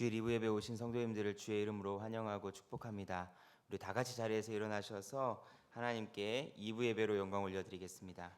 주일 2부 예배 오신 성도님들을 주의 이름으로 환영하고 축복합니다. 우리 다 같이 자리에서 일어나셔서 하나님께 2부 예배로 영광 올려드리겠습니다.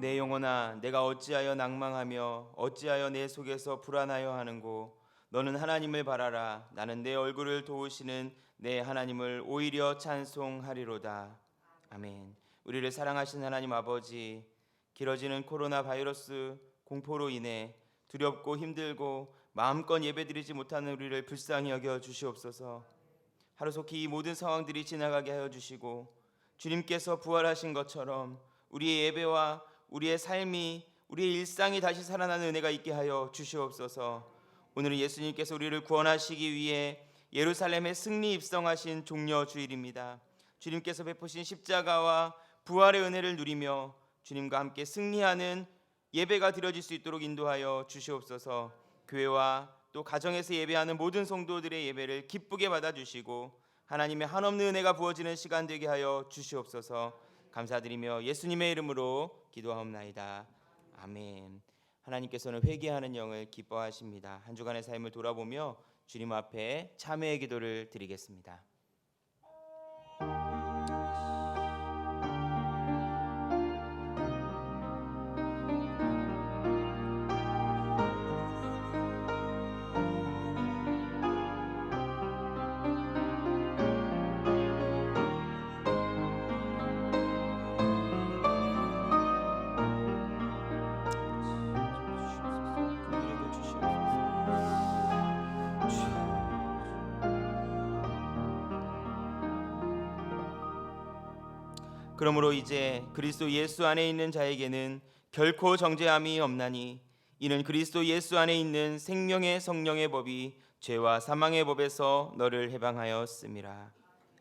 내 영혼아, 내가 어찌하여 낭망하며 어찌하여 내 속에서 불안하여 하는고? 너는 하나님을 바라라. 나는 내 얼굴을 도우시는 내 하나님을 오히려 찬송하리로다. 아멘. 우리를 사랑하신 하나님 아버지, 길어지는 코로나 바이러스 공포로 인해 두렵고 힘들고 마음껏 예배드리지 못하는 우리를 불쌍히 여겨 주시옵소서. 하루속히 이 모든 상황들이 지나가게 하여 주시고, 주님께서 부활하신 것처럼 우리의 예배와 우리의 삶이, 우리의 일상이 다시 살아나는 은혜가 있게 하여 주시옵소서. 오늘은 예수님께서 우리를 구원하시기 위해 예루살렘에 승리 입성하신 종려 주일입니다. 주님께서 베푸신 십자가와 부활의 은혜를 누리며 주님과 함께 승리하는 예배가 드려질 수 있도록 인도하여 주시옵소서. 교회와 또 가정에서 예배하는 모든 성도들의 예배를 기쁘게 받아주시고 하나님의 한없는 은혜가 부어지는 시간 되게 하여 주시옵소서. 감사드리며 예수님의 이름으로 기도하옵나이다. 아멘. 하나님께서는 회개하는 영을 기뻐하십니다. 한 주간의 삶을 돌아보며 주님 앞에 참회의 기도를 드리겠습니다. 그러므로 이제 그리스도 예수 안에 있는 자에게는 결코 정죄함이 없나니, 이는 그리스도 예수 안에 있는 생명의 성령의 법이 죄와 사망의 법에서 너를 해방하였음이라.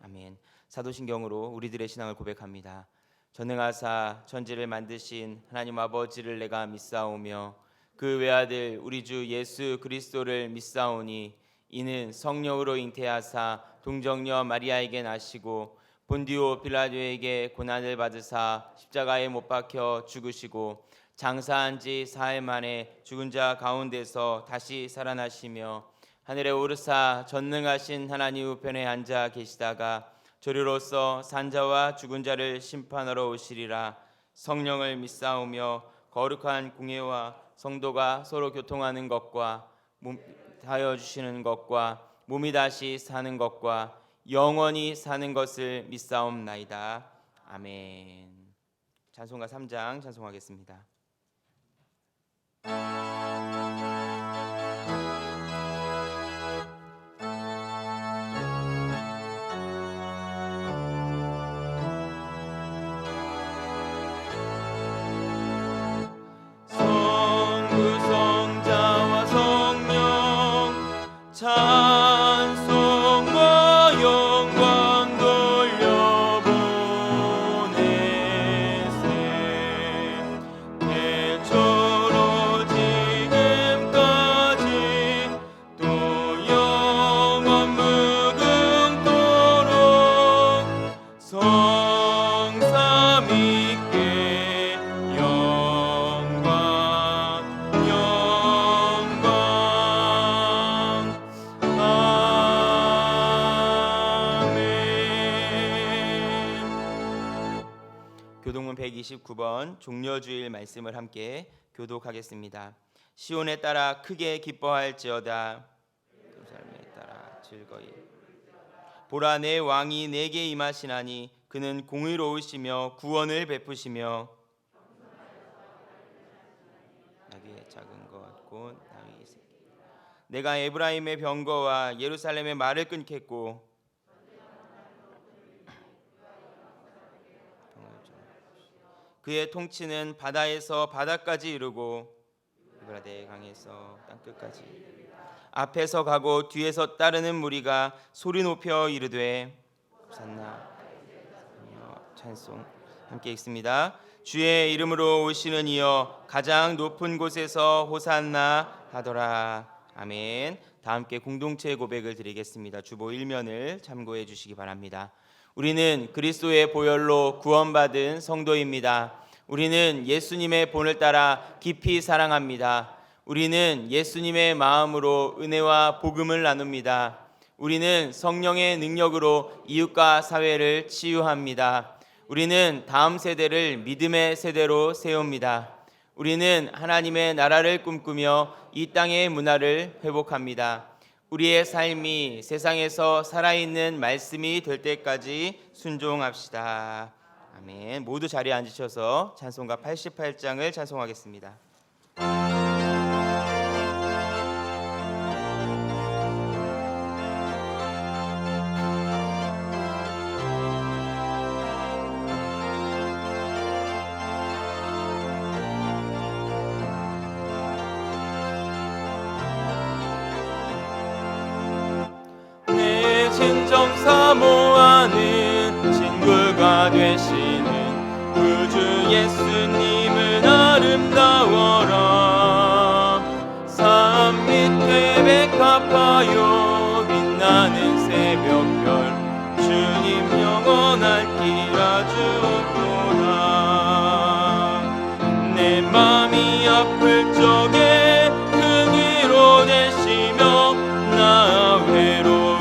아멘. 사도신경으로 우리들의 신앙을 고백합니다. 전능하사 천지를 만드신 하나님 아버지를 내가 믿사오며 그 외아들 우리 주 예수 그리스도를 믿사오니, 이는 성령으로 잉태하사 동정녀 마리아에게 나시고 본디오 빌라도에게 고난을 받으사 십자가에 못 박혀 죽으시고 장사한 지 사흘 만에 죽은 자 가운데서 다시 살아나시며 하늘에 오르사 전능하신 하나님 우편에 앉아 계시다가 저리로서 산자와 죽은 자를 심판하러 오시리라. 성령을 믿사오며 거룩한 공예와 성도가 서로 교통하는 것과 하여 주시는 것과 몸이 다시 사는 것과 영원히 사는 것을 믿사옵나이다. 아멘. 찬송가 3장 찬송하겠습니다. 성부성자와 성령 찬송과 영광 돌려보내세. 태초로 지금까지 또 영원 무궁토록 성삼위께 영광 영광. 교동문 129번 종려주일 말씀을 함께 교독하겠습니다. 시온에 따라 크게 기뻐할지어다. 예루살렘에 따라 즐거이 보라, 내 왕이 내게 임하시나니 그는 공의로우시며 구원을 베푸시며 나귀의 작은 것 곧 나귀의 새끼. 내가 에브라임의 병거와 예루살렘의 말을 끊겠고 그의 통치는 바다에서 바다까지 이르고 그라데 강에서 땅끝까지 앞에서 가고 뒤에서 따르는 무리가 소리 높여 이르되 호산나 찬송 함께 읽습니다. 주의 이름으로 오시는 이여 가장 높은 곳에서 호산나 하더라. 아멘. 다 함께 공동체 고백을 드리겠습니다. 주보 1면을 참고해 주시기 바랍니다. 우리는 그리스도의 보혈로 구원받은 성도입니다. 우리는 예수님의 본을 따라 깊이 사랑합니다. 우리는 예수님의 마음으로 은혜와 복음을 나눕니다. 우리는 성령의 능력으로 이웃과 사회를 치유합니다. 우리는 다음 세대를 믿음의 세대로 세웁니다. 우리는 하나님의 나라를 꿈꾸며 이 땅의 문화를 회복합니다. 우리의 삶이 세상에서 살아있는 말씀이 될 때까지 순종합시다. 아멘. 모두 자리에 앉으셔서 찬송가 88장을 찬송하겠습니다. 진정 사모하는 친구가 되시는 구주 예수님은 아름다워라. 산 밑에 백합하여 빛나는 새벽별 주님 영원할기라 주옵도다. 내 맘이 아플 적에 큰 위로 되시며 나 외로울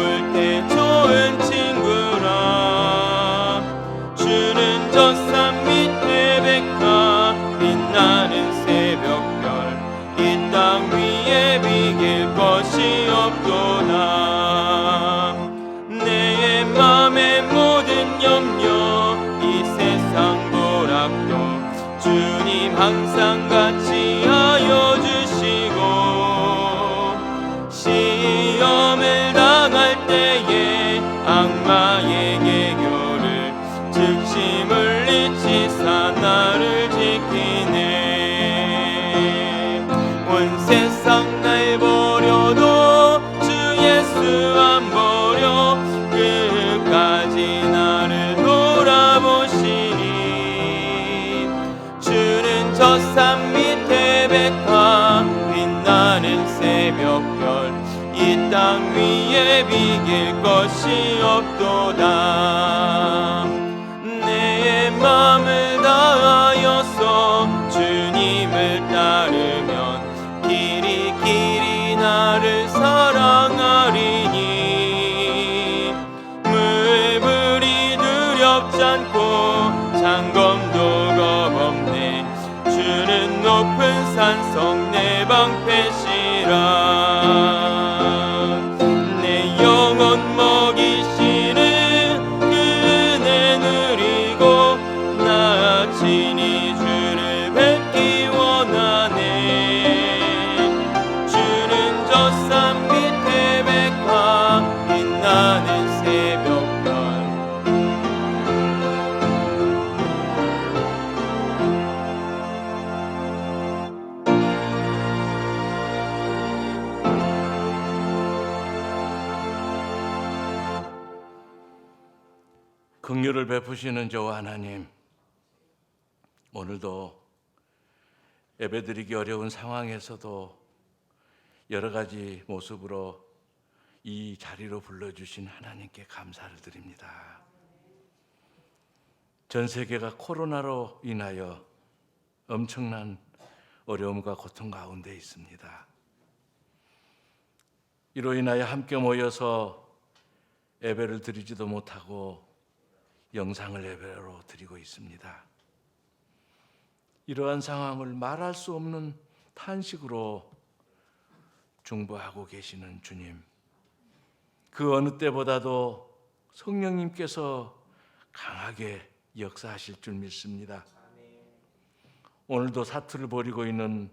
좋은 친구라. 주는 저 산 밑에 백합 빛나는 새벽별 이 땅 위에 비길 것이 없도다. 내 맘의 모든 염려 이 세상 고락도 주님 항상 같이 하여 주시고 시험을 당할 때에 악마의 계교를 즉시 물리치사 나를 지키네. 온 세상 날 버려도 주 예수 안 버려 끝까지 나를 돌아보시니. 주는 저 산 밑에 백합 빛나는 새벽별 이 땅 위에 비길 것이 없도다. 내 맘을 다하여서 주님을 따르면 길이 길이 나를 사랑하리니. 물불이 두렵지 않고 장검도 겁없네. 주는 높은 산성 내 방패시라. 영혼 먹이시는 그 은혜 누리고 나 친히 주를 뵙기 원하네. 주는 저 산 밑에 백합 빛나는 새벽별 긍휼을 베푸시는 저 하나님, 오늘도 예배드리기 어려운 상황에서도 여러 가지 모습으로 이 자리로 불러주신 하나님께 감사를 드립니다. 전 세계가 코로나로 인하여 엄청난 어려움과 고통 가운데 있습니다. 이로 인하여 함께 모여서 예배를 드리지도 못하고 영상을 예배로 드리고 있습니다. 이러한 상황을 말할 수 없는 탄식으로 중보하고 계시는 주님, 그 어느 때보다도 성령님께서 강하게 역사하실 줄 믿습니다. 오늘도 사투를 벌이고 있는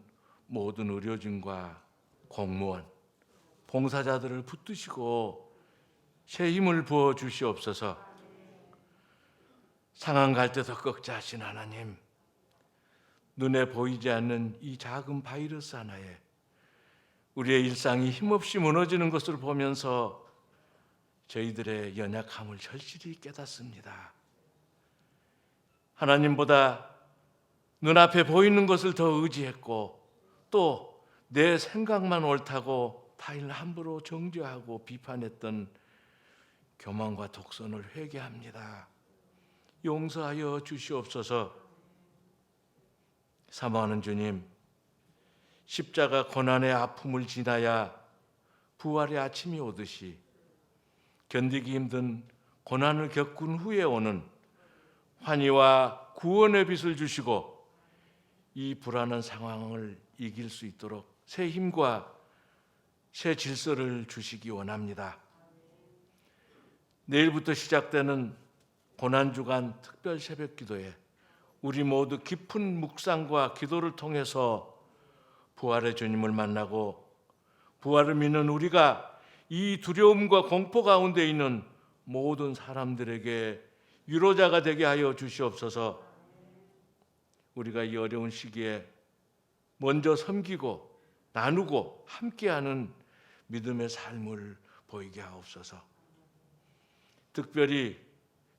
모든 의료진과 공무원, 봉사자들을 붙드시고 새 힘을 부어 주시옵소서. 상한 갈 때 더 꺾자 하신 하나님, 눈에 보이지 않는 이 작은 바이러스 하나에 우리의 일상이 힘없이 무너지는 것을 보면서 저희들의 연약함을 절실히 깨닫습니다. 하나님보다 눈앞에 보이는 것을 더 의지했고 또 내 생각만 옳다고 타인을 함부로 정죄하고 비판했던 교만과 독선을 회개합니다. 용서하여 주시옵소서. 사모하는 주님, 십자가 고난의 아픔을 지나야 부활의 아침이 오듯이 견디기 힘든 고난을 겪은 후에 오는 환희와 구원의 빛을 주시고 이 불안한 상황을 이길 수 있도록 새 힘과 새 질서를 주시기 원합니다. 내일부터 시작되는 고난주간 특별 새벽 기도에 우리 모두 깊은 묵상과 기도를 통해서 부활의 주님을 만나고 부활을 믿는 우리가 이 두려움과 공포 가운데 있는 모든 사람들에게 위로자가 되게 하여 주시옵소서. 우리가 이 어려운 시기에 먼저 섬기고 나누고 함께하는 믿음의 삶을 보이게 하옵소서. 특별히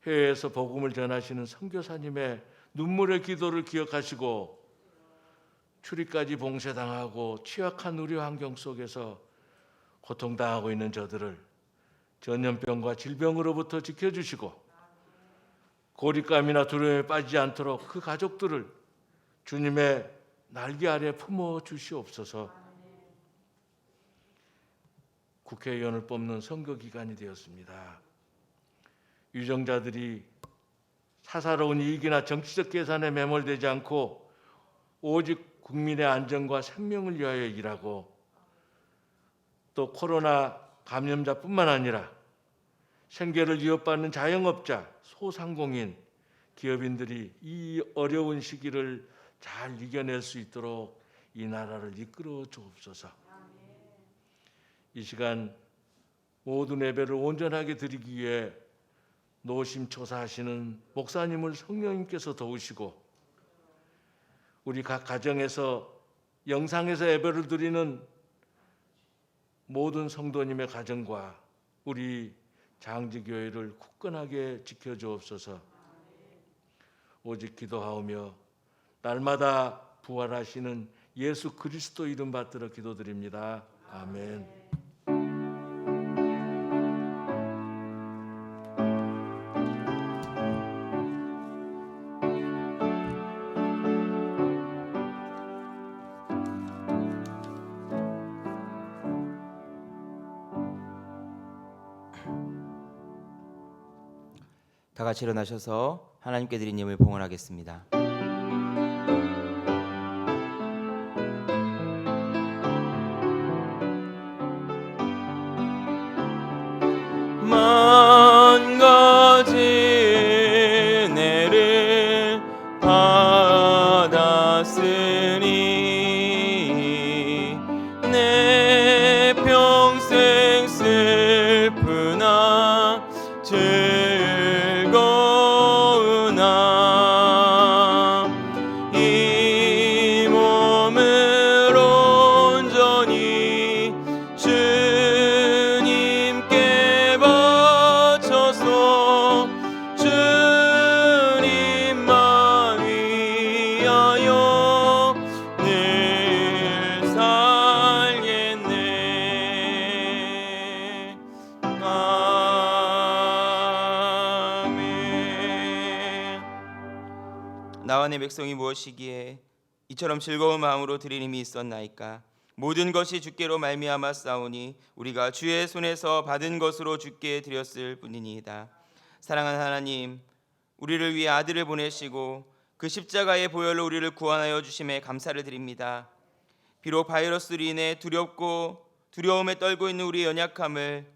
해외에서 복음을 전하시는 선교사님의 눈물의 기도를 기억하시고 출입까지 봉쇄당하고 취약한 의료 환경 속에서 고통당하고 있는 저들을 전염병과 질병으로부터 지켜주시고 고립감이나 두려움에 빠지지 않도록 그 가족들을 주님의 날개 아래 품어 주시옵소서. 국회의원을 뽑는 선거 기간이 되었습니다. 유정자들이 사사로운 이익이나 정치적 계산에 매몰되지 않고 오직 국민의 안전과 생명을 위하여 일하고 또 코로나 감염자뿐만 아니라 생계를 위협받는 자영업자, 소상공인, 기업인들이 이 어려운 시기를 잘 이겨낼 수 있도록 이 나라를 이끌어 주옵소서. 이 시간 모든 예배를 온전하게 드리기 위해 노심초사하시는 목사님을 성령님께서 도우시고 우리 각 가정에서 영상에서 예배를 드리는 모든 성도님의 가정과 우리 장지교회를 굳건하게 지켜주옵소서. 오직 기도하오며 날마다 부활하시는 예수 그리스도 이름 받들어 기도드립니다. 아멘. 다 같이 일어나셔서 하나님께 드린 예물 봉헌하겠습니다. 만 가지 은혜를 받았으니 내 평생 슬프나 즐거우나 이 몸을 온전히 주님께 바쳐서 주님만 위하여 늘 살겠네. 아멘. 나와 내 백성이 무엇이기에 이처럼 즐거운 마음으로 드린 힘이 있었나이까. 모든 것이 주께로 말미암아 싸우니 우리가 주의 손에서 받은 것으로 주께 드렸을 뿐이니이다. 사랑하는 하나님, 우리를 위해 아들을 보내시고 그 십자가의 보혈로 우리를 구원하여 주심에 감사를 드립니다. 비록 바이러스로 인해 두렵고 두려움에 떨고 있는 우리의 연약함을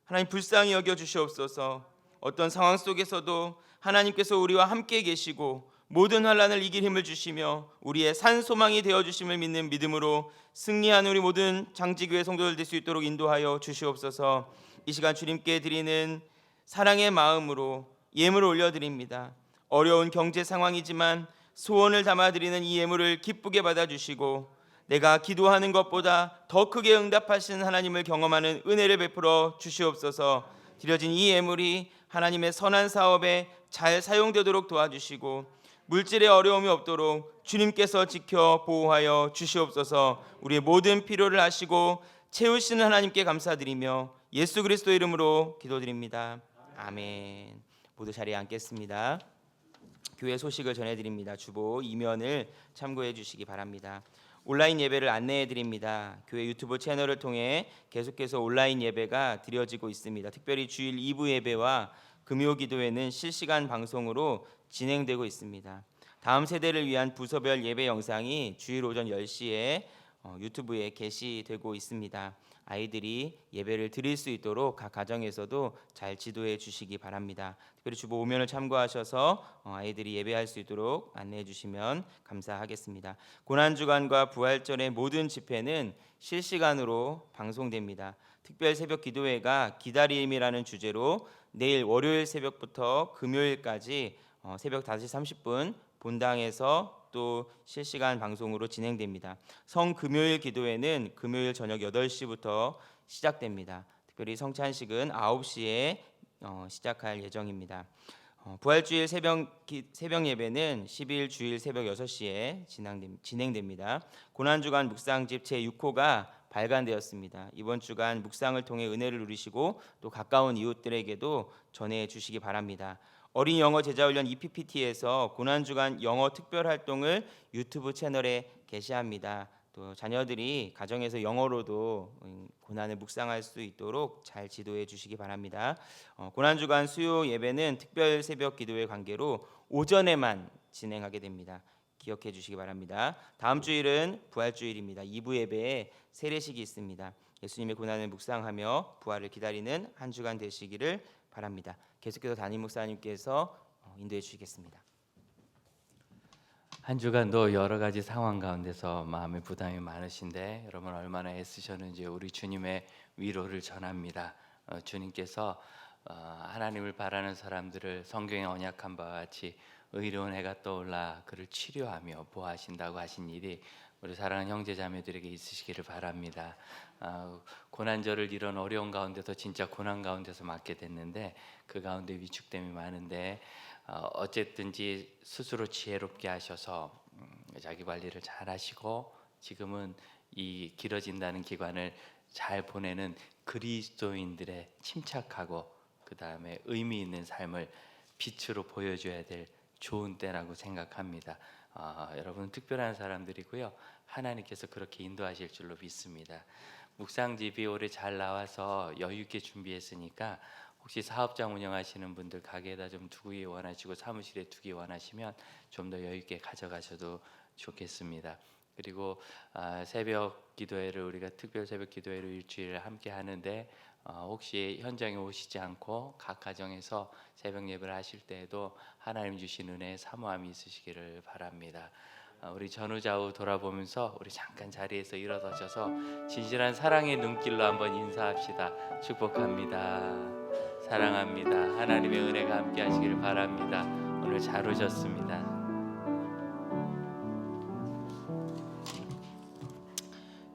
하나님 불쌍히 여겨 주시옵소서. 어떤 상황 속에서도 하나님께서 우리와 함께 계시고 모든 환난을 이길 힘을 주시며 우리의 산 소망이 되어 주심을 믿는 믿음으로 승리하는 우리 모든 장지교회 성도들 될 수 있도록 인도하여 주시옵소서. 이 시간 주님께 드리는 사랑의 마음으로 예물을 올려드립니다. 어려운 경제 상황이지만 소원을 담아드리는 이 예물을 기쁘게 받아주시고 내가 기도하는 것보다 더 크게 응답하시는 하나님을 경험하는 은혜를 베풀어 주시옵소서. 드려진 이 예물이 하나님의 선한 사업에 잘 사용되도록 도와주시고 물질의 어려움이 없도록 주님께서 지켜 보호하여 주시옵소서. 우리의 모든 필요를 아시고 채우시는 하나님께 감사드리며 예수 그리스도 이름으로 기도드립니다. 아멘. 모두 자리에 앉겠습니다. 교회 소식을 전해드립니다. 주보 이면을 참고해 주시기 바랍니다. 온라인 예배를 안내해 드립니다. 교회 유튜브 채널을 통해 계속해서 온라인 예배가 드려지고 있습니다. 특별히 주일 2부 예배와 금요 기도회는 실시간 방송으로 진행되고 있습니다. 다음 세대를 위한 부서별 예배 영상이 주일 오전 10시에 유튜브에 게시되고 있습니다. 아이들이 예배를 드릴 수 있도록 각 가정에서도 잘 지도해 주시기 바랍니다. 특별히 주보 오면을 참고하셔서 아이들이 예배할 수 있도록 안내해 주시면 감사하겠습니다. 고난주간과 부활절의 모든 집회는 실시간으로 방송됩니다. 특별 새벽 기도회가 기다림이라는 주제로 내일 월요일 새벽부터 금요일까지 새벽 5시 30분 본당에서 또 실시간 방송으로 진행됩니다. 성금요일 기도회는 금요일 저녁 8시부터 시작됩니다. 특별히 성찬식은 9시에 시작할 예정입니다. 부활주일 새벽 예배는 10일 주일 새벽 6시에 진행됩니다. 고난주간 묵상집 제6호가 발간되었습니다. 이번 주간 묵상을 통해 은혜를 누리시고 또 가까운 이웃들에게도 전해 주시기 바랍니다. 어린이 영어 제자훈련 EPPT에서 고난주간 영어 특별활동을 유튜브 채널에 게시합니다. 또 자녀들이 가정에서 영어로도 고난을 묵상할 수 있도록 잘 지도해 주시기 바랍니다. 고난주간 수요 예배는 특별 새벽 기도회 관계로 오전에만 진행하게 됩니다. 기억해 주시기 바랍니다. 다음 주일은 부활주일입니다. 2부 예배에 세례식이 있습니다. 예수님의 고난을 묵상하며 부활을 기다리는 한 주간 되시기를 바랍니다. 계속해서 담임 목사님께서 인도해 주시겠습니다. 한 주간도 여러 가지 상황 가운데서 마음의 부담이 많으신데 여러분 얼마나 애쓰셨는지 우리 주님의 위로를 전합니다. 주님께서 하나님을 바라는 사람들을 성경에 언약한 바와 같이 의로운 해가 떠올라 그를 치료하며 보호하신다고 하신 일이 우리 사랑하는 형제 자매들에게 있으시기를 바랍니다. 고난절을 이런 어려운 가운데서 진짜 고난 가운데서 맞게 됐는데 그 가운데 위축됨이 많은데 어쨌든지 스스로 지혜롭게 하셔서 자기 관리를 잘 하시고 지금은 이 길어진다는 기간을 잘 보내는 그리스도인들의 침착하고 그 다음에 의미 있는 삶을 빛으로 보여줘야 될 좋은 때라고 생각합니다. 여러분 특별한 사람들이고요. 하나님께서 그렇게 인도하실 줄로 믿습니다. 묵상집이 올해 잘 나와서 여유 있게 준비했으니까 혹시 사업장 운영하시는 분들 가게에다 좀 두기 원하시고 사무실에 두기 원하시면 좀 더 여유 있게 가져가셔도 좋겠습니다. 그리고 새벽 기도회를 우리가 특별 새벽 기도회를 일주일 함께 하는데 혹시 현장에 오시지 않고 각 가정에서 새벽 예배를 하실 때에도 하나님 주신 은혜의 사모함이 있으시기를 바랍니다. 우리 전후좌우 돌아보면서 우리 잠깐 자리에서 일어서셔서 진실한 사랑의 눈길로 한번 인사합시다. 축복합니다. 사랑합니다. 하나님의 은혜가 함께 하시기를 바랍니다. 오늘 잘 오셨습니다.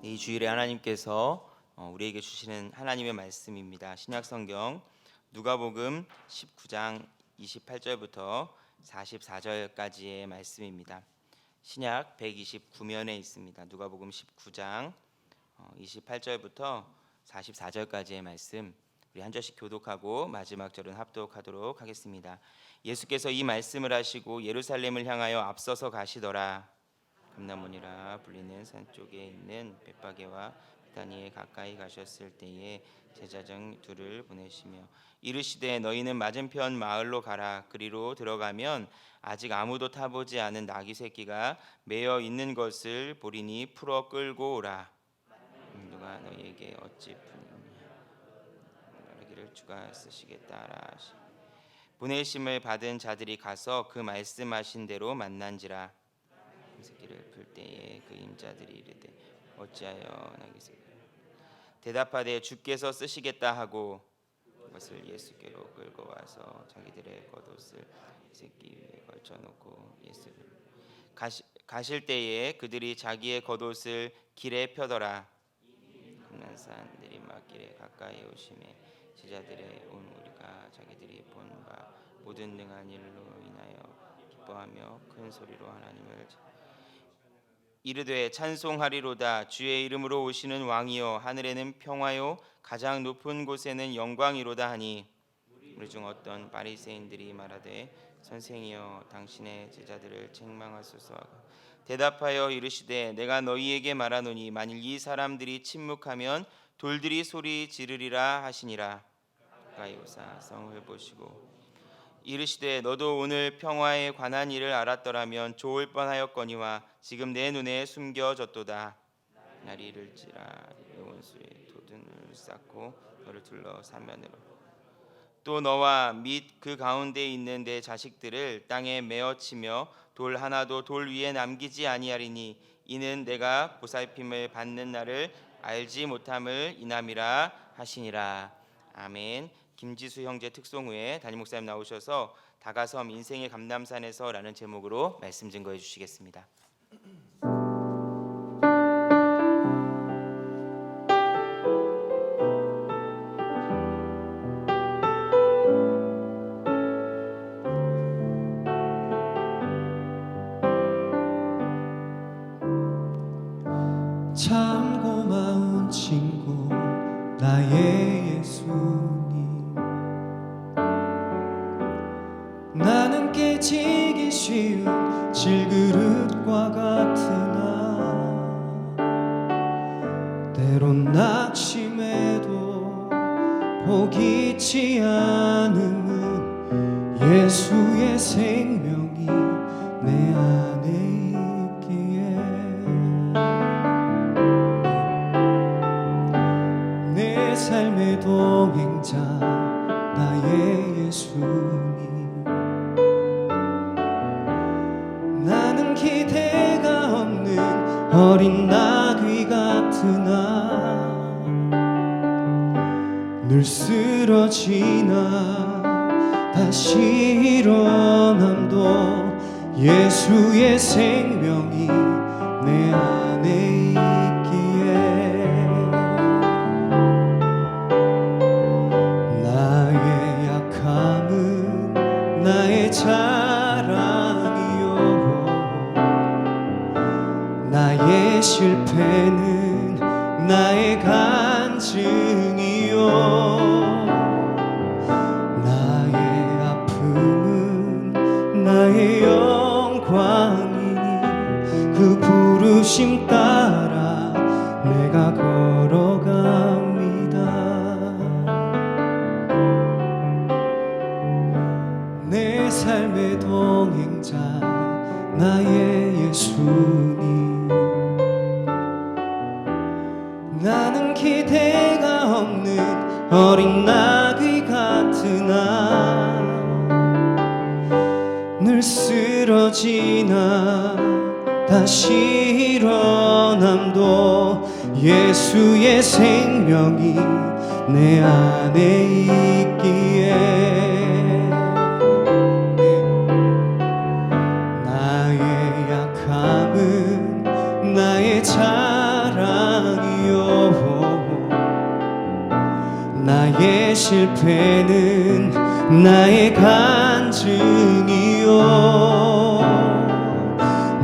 이 주일에 하나님께서 우리에게 주시는 하나님의 말씀입니다. 신약성경 누가복음 19장 28절부터 44절까지의 말씀입니다. 신약 129면에 있습니다. 누가복음 19장 28절부터 44절까지의 말씀 우리 한 절씩 교독하고 마지막 절은 합독하도록 하겠습니다. 예수께서 이 말씀을 하시고 예루살렘을 향하여 앞서서 가시더라. 감람원이라 불리는 산 쪽에 있는 벳바게와 베다니에 가까이 가셨을 때에 제자중 둘을 보내시며 이르시되 너희는 맞은편 마을로 가라. 그리로 들어가면 아직 아무도 타보지 않은 나귀 새끼가 매어 있는 것을 보리니 풀어 끌고 오라. 누가 너희에게 어찌 푸느냐 말하기를 주가 쓰시겠다라 하시. 보내심을 받은 자들이 가서 그 말씀하신 대로 만난지라. 새끼를 풀 때에 그 임자들이 이르되 어찌하여 나귀 새끼 대답하되 주께서 쓰시겠다 하고 그것을 예수께로 끌고 와서 자기들의 겉옷을 새끼 위에 걸쳐놓고 예수를 가실 때에 그들이 자기의 겉옷을 길에 펴더라. 금난 사람들이 막길에 가까이 오심에 제자들의 온 무리가 자기들이 본 바 모든 능한 일로 인하여 기뻐하며 큰 소리로 하나님을 이르되 찬송하리로다. 주의 이름으로 오시는 왕이여, 하늘에는 평화요 가장 높은 곳에는 영광이로다 하니, 우리 중 어떤 바리새인들이 말하되 선생이여 당신의 제자들을 책망하소서 하고 대답하여 이르시되 내가 너희에게 말하노니 만일 이 사람들이 침묵하면 돌들이 소리 지르리라 하시니라. 가까이 오사 성을 보시고 이르시되 너도 오늘 평화에 관한 일을 알았더라면 좋을 뻔하였거니와 지금 내 눈에 숨겨졌도다. 날이 이를지라 내 원수의 도둔을 쌓고 너를 둘러 사면으로 또 너와 및 그 가운데 있는 내 자식들을 땅에 메어치며 돌 하나도 돌 위에 남기지 아니하리니 이는 내가 보살핌을 받는 날을 알지 못함을 인함이라 하시니라. 아멘. 김지수 형제 특송 후에 담임 목사님 나오셔서 다가섬 인생의 감람산에서라는 제목으로 말씀 증거해 주시겠습니다. 참 고마운 친구 나의 예수님, 나는 깨지기 쉬운 질그릇과 같으나 때론 낙심해도 포기치 않음은 예수의 생명이 내 안에 있기에 내 삶의 동행자 나의 예수님, 나는 기대가 없는 어린 나귀 같으나 늘 쓰러지나 다시 일어남도 예수의 생명이 내 안에 있기에 나의 약함은 나의 자랑이요 나의 실패는 나의 간증이요 나의 아픔은 나의 영광이니 그 부르심 따라 내가 걸어갑니다. 내 삶의 동행자 나의 예수님, 나는 기대가 없는 어린 나귀 같으나 늘 쓰러지나 다시 일어남도 예수의 생명이 내 안에 있기에 나의 약함은 나의 자랑이요 나의 실패는 나의 간증이요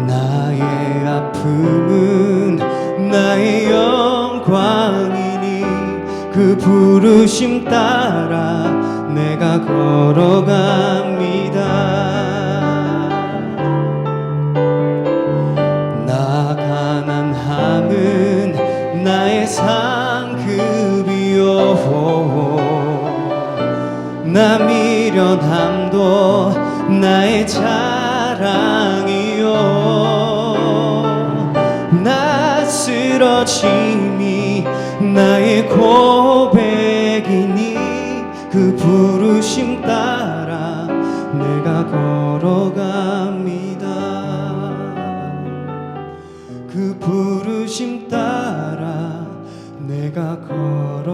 나의 아픔은 나의 영광이니 그 부르심 따라 내가 걸어갑니다. 나 가난함은 나의 상급이요 나 미련함도 나의 자랑이요 나 쓰러짐이 나의 고백이니 그 부르심 따라 내가 걸어갑니다. 그 부르심 따라 내가 걸어갑니다.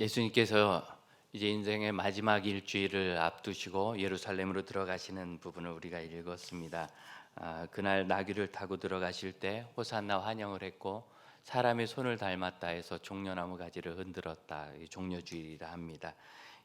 예수님께서 이제 인생의 마지막 일주일을 앞두시고 예루살렘으로 들어가시는 부분을 우리가 읽었습니다. 그날 나귀를 타고 들어가실 때 호산나 환영을 했고 사람의 손을 닮았다 해서 종려나무 가지를 흔들었다. 종려주일이라 합니다.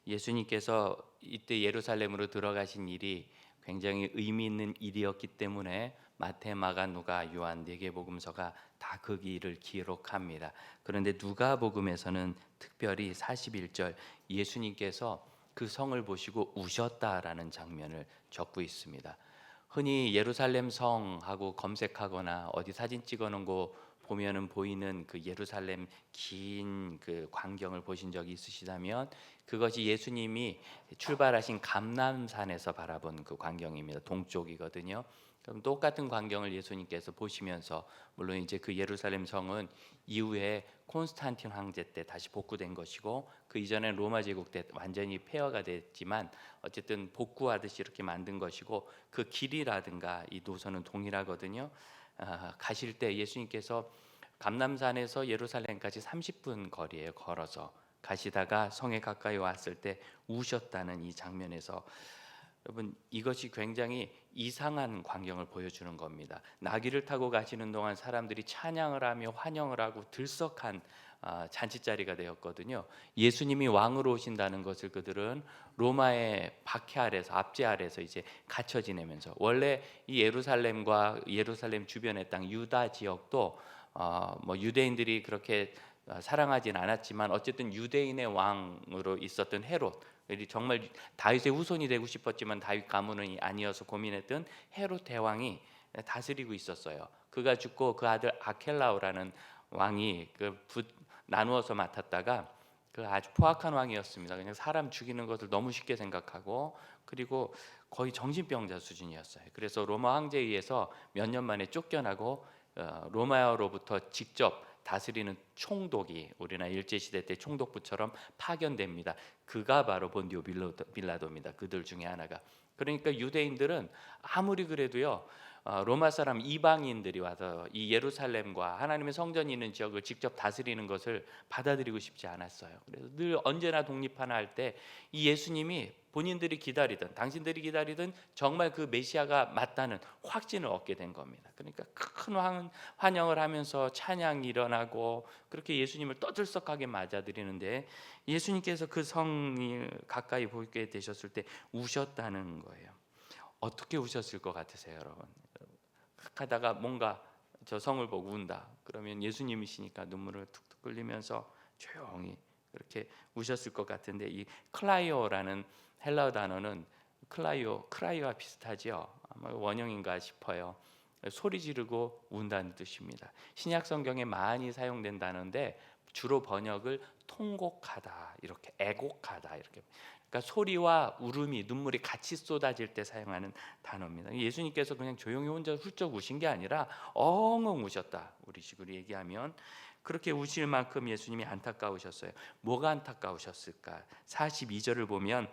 예수님께서 이때 예루살렘으로 들어가신 일이 굉장히 의미 있는 일이었기 때문에 마태, 마가, 누가, 요한 4개 복음서가 다 그 길을 기록합니다. 그런데 누가복음에서는 특별히 41절 예수님께서 그 성을 보시고 우셨다라는 장면을 적고 있습니다. 흔히 예루살렘 성하고 검색하거나 어디 사진 찍어놓은 거 보면은 보이는 그 예루살렘 긴 그 광경을 보신 적이 있으시다면 그것이 예수님이 출발하신 감람산에서 바라본 그 광경입니다. 동쪽이거든요. 그럼 똑같은 광경을 예수님께서 보시면서 물론 이제 그 예루살렘 성은 이후에 콘스탄틴 황제 때 다시 복구된 것이고 그 이전에 로마 제국 때 완전히 폐허가 됐지만 어쨌든 복구하듯이 이렇게 만든 것이고 그 길이라든가 이 노선은 동일하거든요. 가실 때 예수님께서 감람산에서 예루살렘까지 30분 거리에 걸어서 가시다가 성에 가까이 왔을 때 우셨다는 이 장면에서 여러분 이것이 굉장히 이상한 광경을 보여주는 겁니다. 나귀를 타고 가시는 동안 사람들이 찬양을 하며 환영을 하고 들썩한 잔치자리가 되었거든요. 예수님이 왕으로 오신다는 것을 그들은 로마의 박해 아래서 압제 아래서 이제 갇혀 지내면서 원래 이 예루살렘과 예루살렘 주변의 땅 유다 지역도 뭐 유대인들이 그렇게 사랑하진 않았지만 어쨌든 유대인의 왕으로 있었던 헤롯 정말 다윗의 후손이 되고 싶었지만 다윗 가문이 아니어서 고민했던 헤롯 대왕이 다스리고 있었어요. 그가 죽고 그 아들 아켈라오라는 왕이 나누어서 맡았다가 그 아주 포악한 왕이었습니다. 그냥 사람 죽이는 것을 너무 쉽게 생각하고 그리고 거의 정신병자 수준이었어요. 그래서 로마 황제에 의해서 몇 년 만에 쫓겨나고 로마로부터 직접 다스리는 총독이 우리나라 일제시대 때 총독부처럼 파견됩니다. 그가 바로 본디오 빌라도입니다. 그들 중에 하나가. 그러니까 유대인들은 아무리 그래도요 로마 사람 이방인들이 와서 이 예루살렘과 하나님의 성전이 있는 지역을 직접 다스리는 것을 받아들이고 싶지 않았어요. 그래서 늘 언제나 독립하나 할 때 이 예수님이 본인들이 기다리던 당신들이 기다리던 정말 그 메시아가 맞다는 확신을 얻게 된 겁니다. 그러니까 큰 환영을 하면서 찬양이 일어나고 그렇게 예수님을 떠들썩하게 맞아들이는데 예수님께서 그 성이 가까이 보게 되셨을 때 우셨다는 거예요. 어떻게 우셨을 것 같으세요, 여러분? 하다가 뭔가 저 성을 보고 운다. 그러면 예수님이시니까 눈물을 툭툭 흘리면서 조용히 그렇게 우셨을 것 같은데 이 클라이오라는 헬라어 단어는 크라이오와 비슷하죠. 아마 원형인가 싶어요. 소리 지르고 운다는 뜻입니다. 신약 성경에 많이 사용된 단어인데 주로 번역을 통곡하다 이렇게 애곡하다 이렇게 그러니까 소리와 울음이 눈물이 같이 쏟아질 때 사용하는 단어입니다. 예수님께서 그냥 조용히 혼자 훌쩍 우신 게 아니라 엉엉 우셨다. 우리 식으로 얘기하면 그렇게 우실 만큼 예수님이 안타까우셨어요. 뭐가 안타까우셨을까? 42절을 보면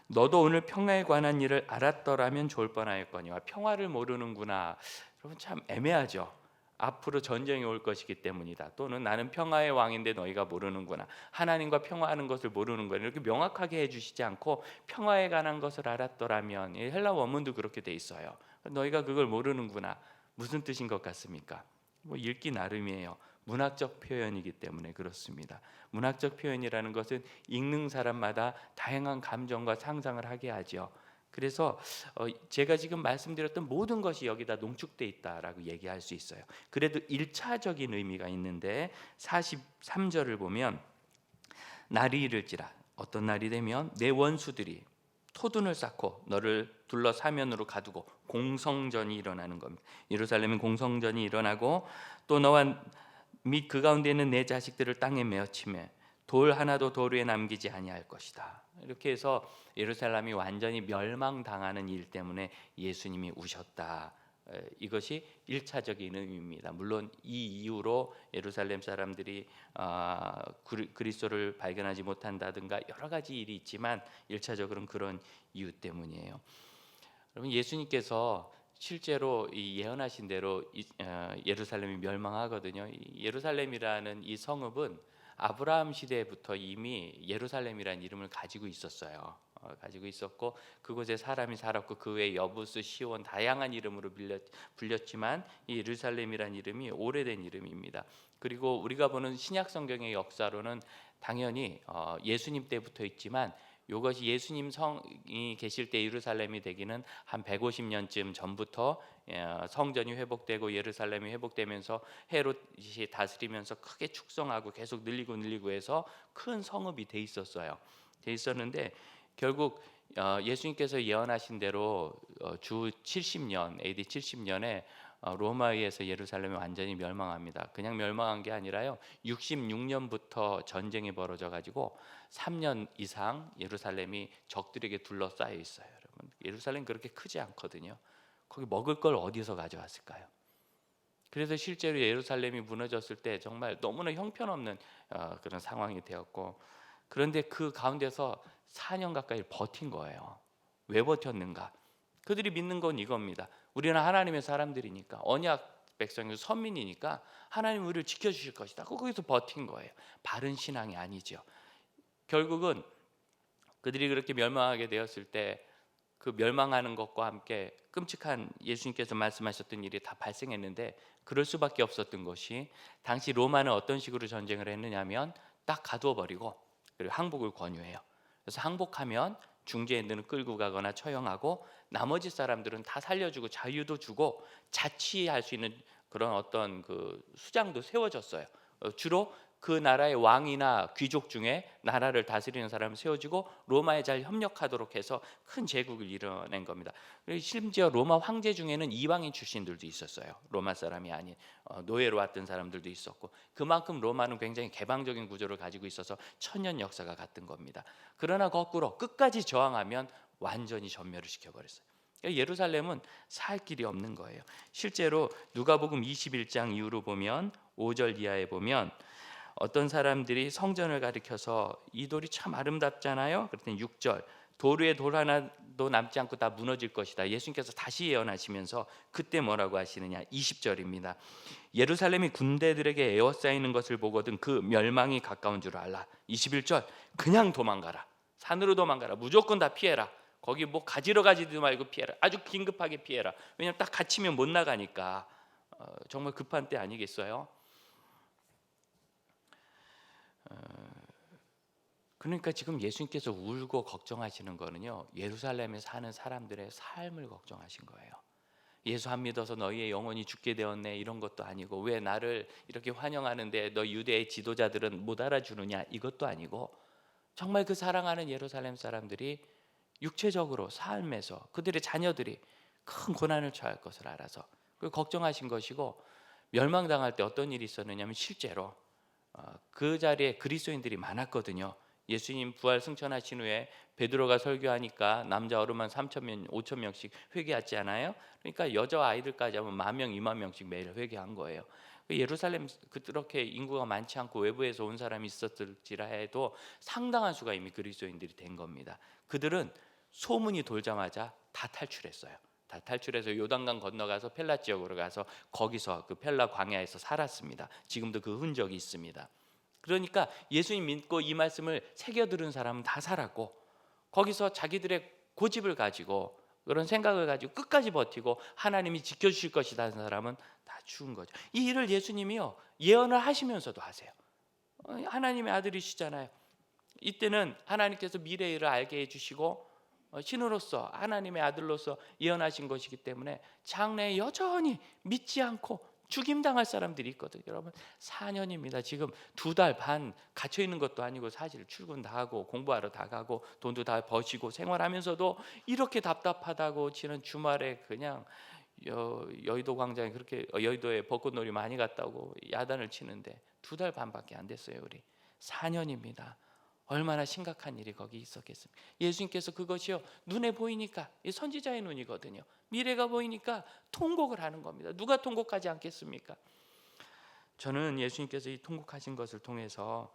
너도 오늘 평화에 관한 일을 알았더라면 좋을 뻔하였거니와 평화를 모르는구나. 여러분 참 애매하죠. 앞으로 전쟁이 올 것이기 때문이다. 또는 나는 평화의 왕인데 너희가 모르는구나. 하나님과 평화하는 것을 모르는구나. 이렇게 명확하게 해주시지 않고 평화에 관한 것을 알았더라면 헬라 원문도 그렇게 돼 있어요. 너희가 그걸 모르는구나. 무슨 뜻인 것 같습니까? 뭐 읽기 나름이에요. 문학적 표현이기 때문에 그렇습니다. 문학적 표현이라는 것은 읽는 사람마다 다양한 감정과 상상을 하게 하죠. 그래서 제가 지금 말씀드렸던 모든 것이 여기다 농축돼 있다라고 얘기할 수 있어요. 그래도 1차적인 의미가 있는데 43절을 보면 날이 이를지라 어떤 날이 되면 내 원수들이 토둔을 쌓고 너를 둘러 사면으로 가두고 공성전이 일어나는 겁니다. 예루살렘은 공성전이 일어나고 또 너와 및 그 가운데 있는 내 자식들을 땅에 메어치매 돌 하나도 돌 위에 남기지 아니할 것이다. 이렇게 해서 예루살렘이 완전히 멸망당하는 일 때문에 예수님이 우셨다. 이것이 1차적인 의미입니다. 물론 이 이후로 예루살렘 사람들이 그리스도를 발견하지 못한다든가 여러 가지 일이 있지만 1차적으로는 그런 이유 때문이에요. 여러분 예수님께서 실제로 이 예언하신 대로 예루살렘이 멸망하거든요. 예루살렘이라는 이 성읍은 아브라함 시대부터 이미 예루살렘이라는 이름을 가지고 있었어요. 가지고 있었고 그곳에 사람이 살았고 그 외에 여부스, 시온 다양한 이름으로 불렸지만 이 예루살렘이라는 이름이 오래된 이름입니다. 그리고 우리가 보는 신약 성경의 역사로는 당연히 예수님 때부터 있지만 이것이 예수님 성이 계실 때 예루살렘이 되기는 한 150년쯤 전부터 성전이 회복되고 예루살렘이 회복되면서 헤롯이 다스리면서 크게 축성하고 계속 늘리고 해서 큰 성읍이 돼 있었는데 결국 예수님께서 예언하신 대로 주 70년 AD 70년에 로마에 의해서 예루살렘이 완전히 멸망합니다. 그냥 멸망한 게 아니라요. 66년부터 전쟁이 벌어져 가지고 3년 이상 예루살렘이 적들에게 둘러싸여 있어요. 여러분, 예루살렘 그렇게 크지 않거든요. 거기 먹을 걸 어디서 가져왔을까요? 그래서 실제로 예루살렘이 무너졌을 때 정말 너무나 형편없는 그런 상황이 되었고 그런데 그 가운데서 4년 가까이 버틴 거예요. 왜 버텼는가? 그들이 믿는 건 이겁니다. 우리는 하나님의 사람들이니까 언약 백성이고 선민이니까 하나님 우리를 지켜주실 것이다. 거기서 버틴 거예요. 바른 신앙이 아니죠. 결국은 그들이 그렇게 멸망하게 되었을 때 그 멸망하는 것과 함께 끔찍한 예수님께서 말씀하셨던 일이 다 발생했는데 그럴 수밖에 없었던 것이 당시 로마는 어떤 식으로 전쟁을 했느냐면 딱 가두어 버리고 그리고 항복을 권유해요. 그래서 항복하면 중재인들은 끌고 가거나 처형하고 나머지 사람들은 다 살려주고 자유도 주고 자치할 수 있는 그런 어떤 그 수장도 세워졌어요. 주로 그 나라의 왕이나 귀족 중에 나라를 다스리는 사람을 세워지고 로마에 잘 협력하도록 해서 큰 제국을 이뤄낸 겁니다. 심지어 로마 황제 중에는 이방인 출신들도 있었어요. 로마 사람이 아닌 노예로 왔던 사람들도 있었고 그만큼 로마는 굉장히 개방적인 구조를 가지고 있어서 천년 역사가 같은 겁니다. 그러나 거꾸로 끝까지 저항하면 완전히 전멸을 시켜버렸어요. 예루살렘은 살 길이 없는 거예요. 실제로 누가복음 21장 이후로 보면 5절 이하에 보면 어떤 사람들이 성전을 가리켜서 이 돌이 참 아름답잖아요. 그랬더니 6절 돌 위에 돌 하나도 남지 않고 다 무너질 것이다. 예수님께서 다시 예언하시면서 그때 뭐라고 하시느냐 20절입니다. 예루살렘이 군대들에게 에워싸이는 것을 보거든 그 멸망이 가까운 줄 알라. 21절 그냥 도망가라. 산으로 도망가라. 무조건 다 피해라. 거기 뭐 가지러 가지도 말고 피해라. 아주 긴급하게 피해라. 왜냐하면 딱 갇히면 못 나가니까 정말 급한 때 아니겠어요? 그러니까 지금 예수님께서 울고 걱정하시는 거는요 예루살렘에 사는 사람들의 삶을 걱정하신 거예요. 예수 안 믿어서 너희의 영혼이 죽게 되었네 이런 것도 아니고 왜 나를 이렇게 환영하는데 너 유대의 지도자들은 못 알아주느냐 이것도 아니고 정말 그 사랑하는 예루살렘 사람들이 육체적으로 삶에서 그들의 자녀들이 큰 고난을 처할 것을 알아서 그 걱정하신 것이고 멸망당할 때 어떤 일이 있었느냐면 실제로 그 자리에 그리스도인들이 많았거든요. 예수님 부활 승천하신 후에 베드로가 설교하니까 남자 어른만 3,000명, 5,000명씩 회개하지 않아요? 그러니까 여자 아이들까지 하면 10,000명, 20,000명씩 매일 회개한 거예요. 예루살렘 그렇게 인구가 많지 않고 외부에서 온 사람이 있었을지라 해도 상당한 수가 이미 그리스도인들이 된 겁니다. 그들은 소문이 돌자마자 다 탈출했어요. 다 탈출해서 요단강 건너가서 펠라 지역으로 가서 거기서 그 펠라 광야에서 살았습니다. 지금도 그 흔적이 있습니다. 그러니까 예수님 믿고 이 말씀을 새겨 들은 사람은 다 살았고 거기서 자기들의 고집을 가지고 그런 생각을 가지고 끝까지 버티고 하나님이 지켜주실 것이다 하는 사람은 다 죽은 거죠. 이 일을 예수님이요 예언을 하시면서도 하세요. 하나님의 아들이시잖아요. 이때는 하나님께서 미래의 일을 알게 해주시고 신으로서 하나님의 아들로서 예언하신 것이기 때문에 장래에 여전히 믿지 않고 죽임당할 사람들이 있거든요. 여러분 4년입니다. 지금 2달 반 갇혀 있는 것도 아니고 사실 출근 다 하고 공부하러 다 가고 돈도 다 버시고 생활하면서도 이렇게 답답하다고 지난 주말에 그냥 여의도 광장에 그렇게 여의도에 벚꽃놀이 많이 갔다고 야단을 치는데 2달 반밖에 안 됐어요. 우리 4년입니다. 얼마나 심각한 일이 거기 있었겠습니까? 예수님께서 그것이요 눈에 보이니까 이 선지자의 눈이거든요. 미래가 보이니까 통곡을 하는 겁니다. 누가 통곡하지 않겠습니까? 저는 예수님께서 이 통곡하신 것을 통해서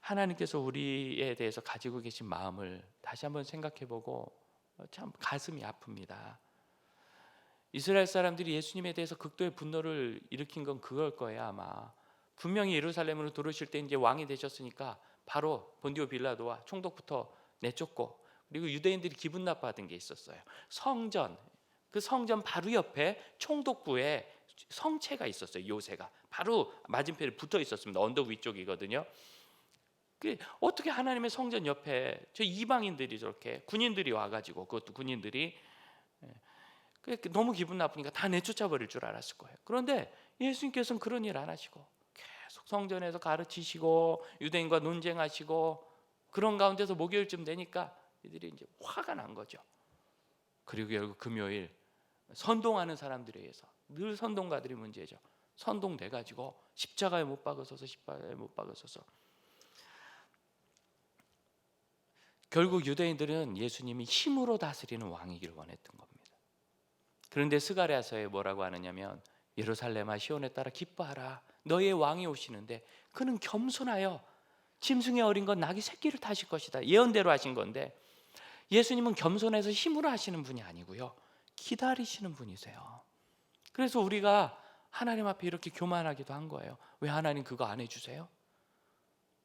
하나님께서 우리에 대해서 가지고 계신 마음을 다시 한번 생각해보고 참 가슴이 아픕니다. 이스라엘 사람들이 예수님에 대해서 극도의 분노를 일으킨 건 그걸 거예요. 아마 분명히 예루살렘으로 들어오실 때 이제 왕이 되셨으니까 바로 본디오 빌라도와 총독부터 내쫓고, 그리고 유대인들이 기분 나빠하던 게 있었어요. 성전, 그 성전 바로 옆에 총독부에 성체가 있었어요. 요새가 바로 맞은편에 붙어 있었습니다. 언덕 위쪽이거든요. 어떻게 하나님의 성전 옆에 저 이방인들이 저렇게 군인들이 와가지고, 그것도 군인들이 너무 기분 나쁘니까 다 내쫓아 버릴 줄 알았을 거예요. 그런데 예수님께서는 그런 일 안 하시고 계속 성전에서 가르치시고 유대인과 논쟁하시고, 그런 가운데서 목요일쯤 되니까 이들이 이제 화가 난 거죠. 그리고 결국 금요일 선동하는 사람들에 의해서, 늘 선동가들이 문제죠. 선동돼 가지고 십자가에 못 박으셔서 결국 유대인들은 예수님이 힘으로 다스리는 왕이기를 원했던 겁니다. 그런데 스가랴서에 뭐라고 하느냐면, 예루살렘아 시온에 따라 기뻐하라, 너의 왕이 오시는데 그는 겸손하여 짐승의 어린 것 나귀 새끼를 타실 것이다. 예언대로 하신 건데, 예수님은 겸손해서 힘으로 하시는 분이 아니고요, 기다리시는 분이세요. 그래서 우리가 하나님 앞에 이렇게 교만하기도 한 거예요. 왜 하나님 그거 안 해주세요?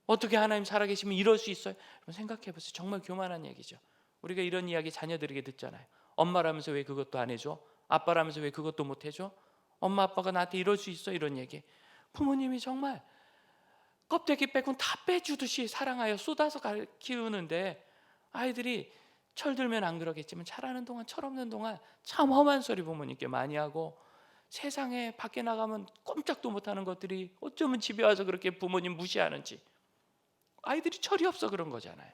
어떻게 하나님 살아계시면 이럴 수 있어요? 생각해 보세요. 정말 교만한 얘기죠. 우리가 이런 이야기 자녀들에게 듣잖아요. 엄마라면서 왜 그것도 안 해줘? 아빠라면서 왜 그것도 못 해줘? 엄마 아빠가 나한테 이럴 수 있어? 이런 얘기. 부모님이 정말 껍데기 빼곤 다 빼주듯이 사랑하여 쏟아서 키우는데, 아이들이 철들면 안 그러겠지만 자라는 동안, 철없는 동안 참 험한 소리 부모님께 많이 하고, 세상에 밖에 나가면 꼼짝도 못하는 것들이 어쩌면 집에 와서 그렇게 부모님 무시하는지, 아이들이 철이 없어 그런 거잖아요.